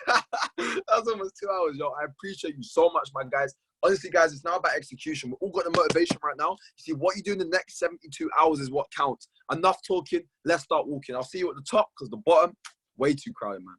that's almost 2 hours, yo. I appreciate you so much, my guys. Honestly, guys, it's now about execution. We've all got the motivation right now. You see, what you do in the next 72 hours is what counts. Enough talking. Let's start walking. I'll see you at the top because the bottom, way too crowded, man.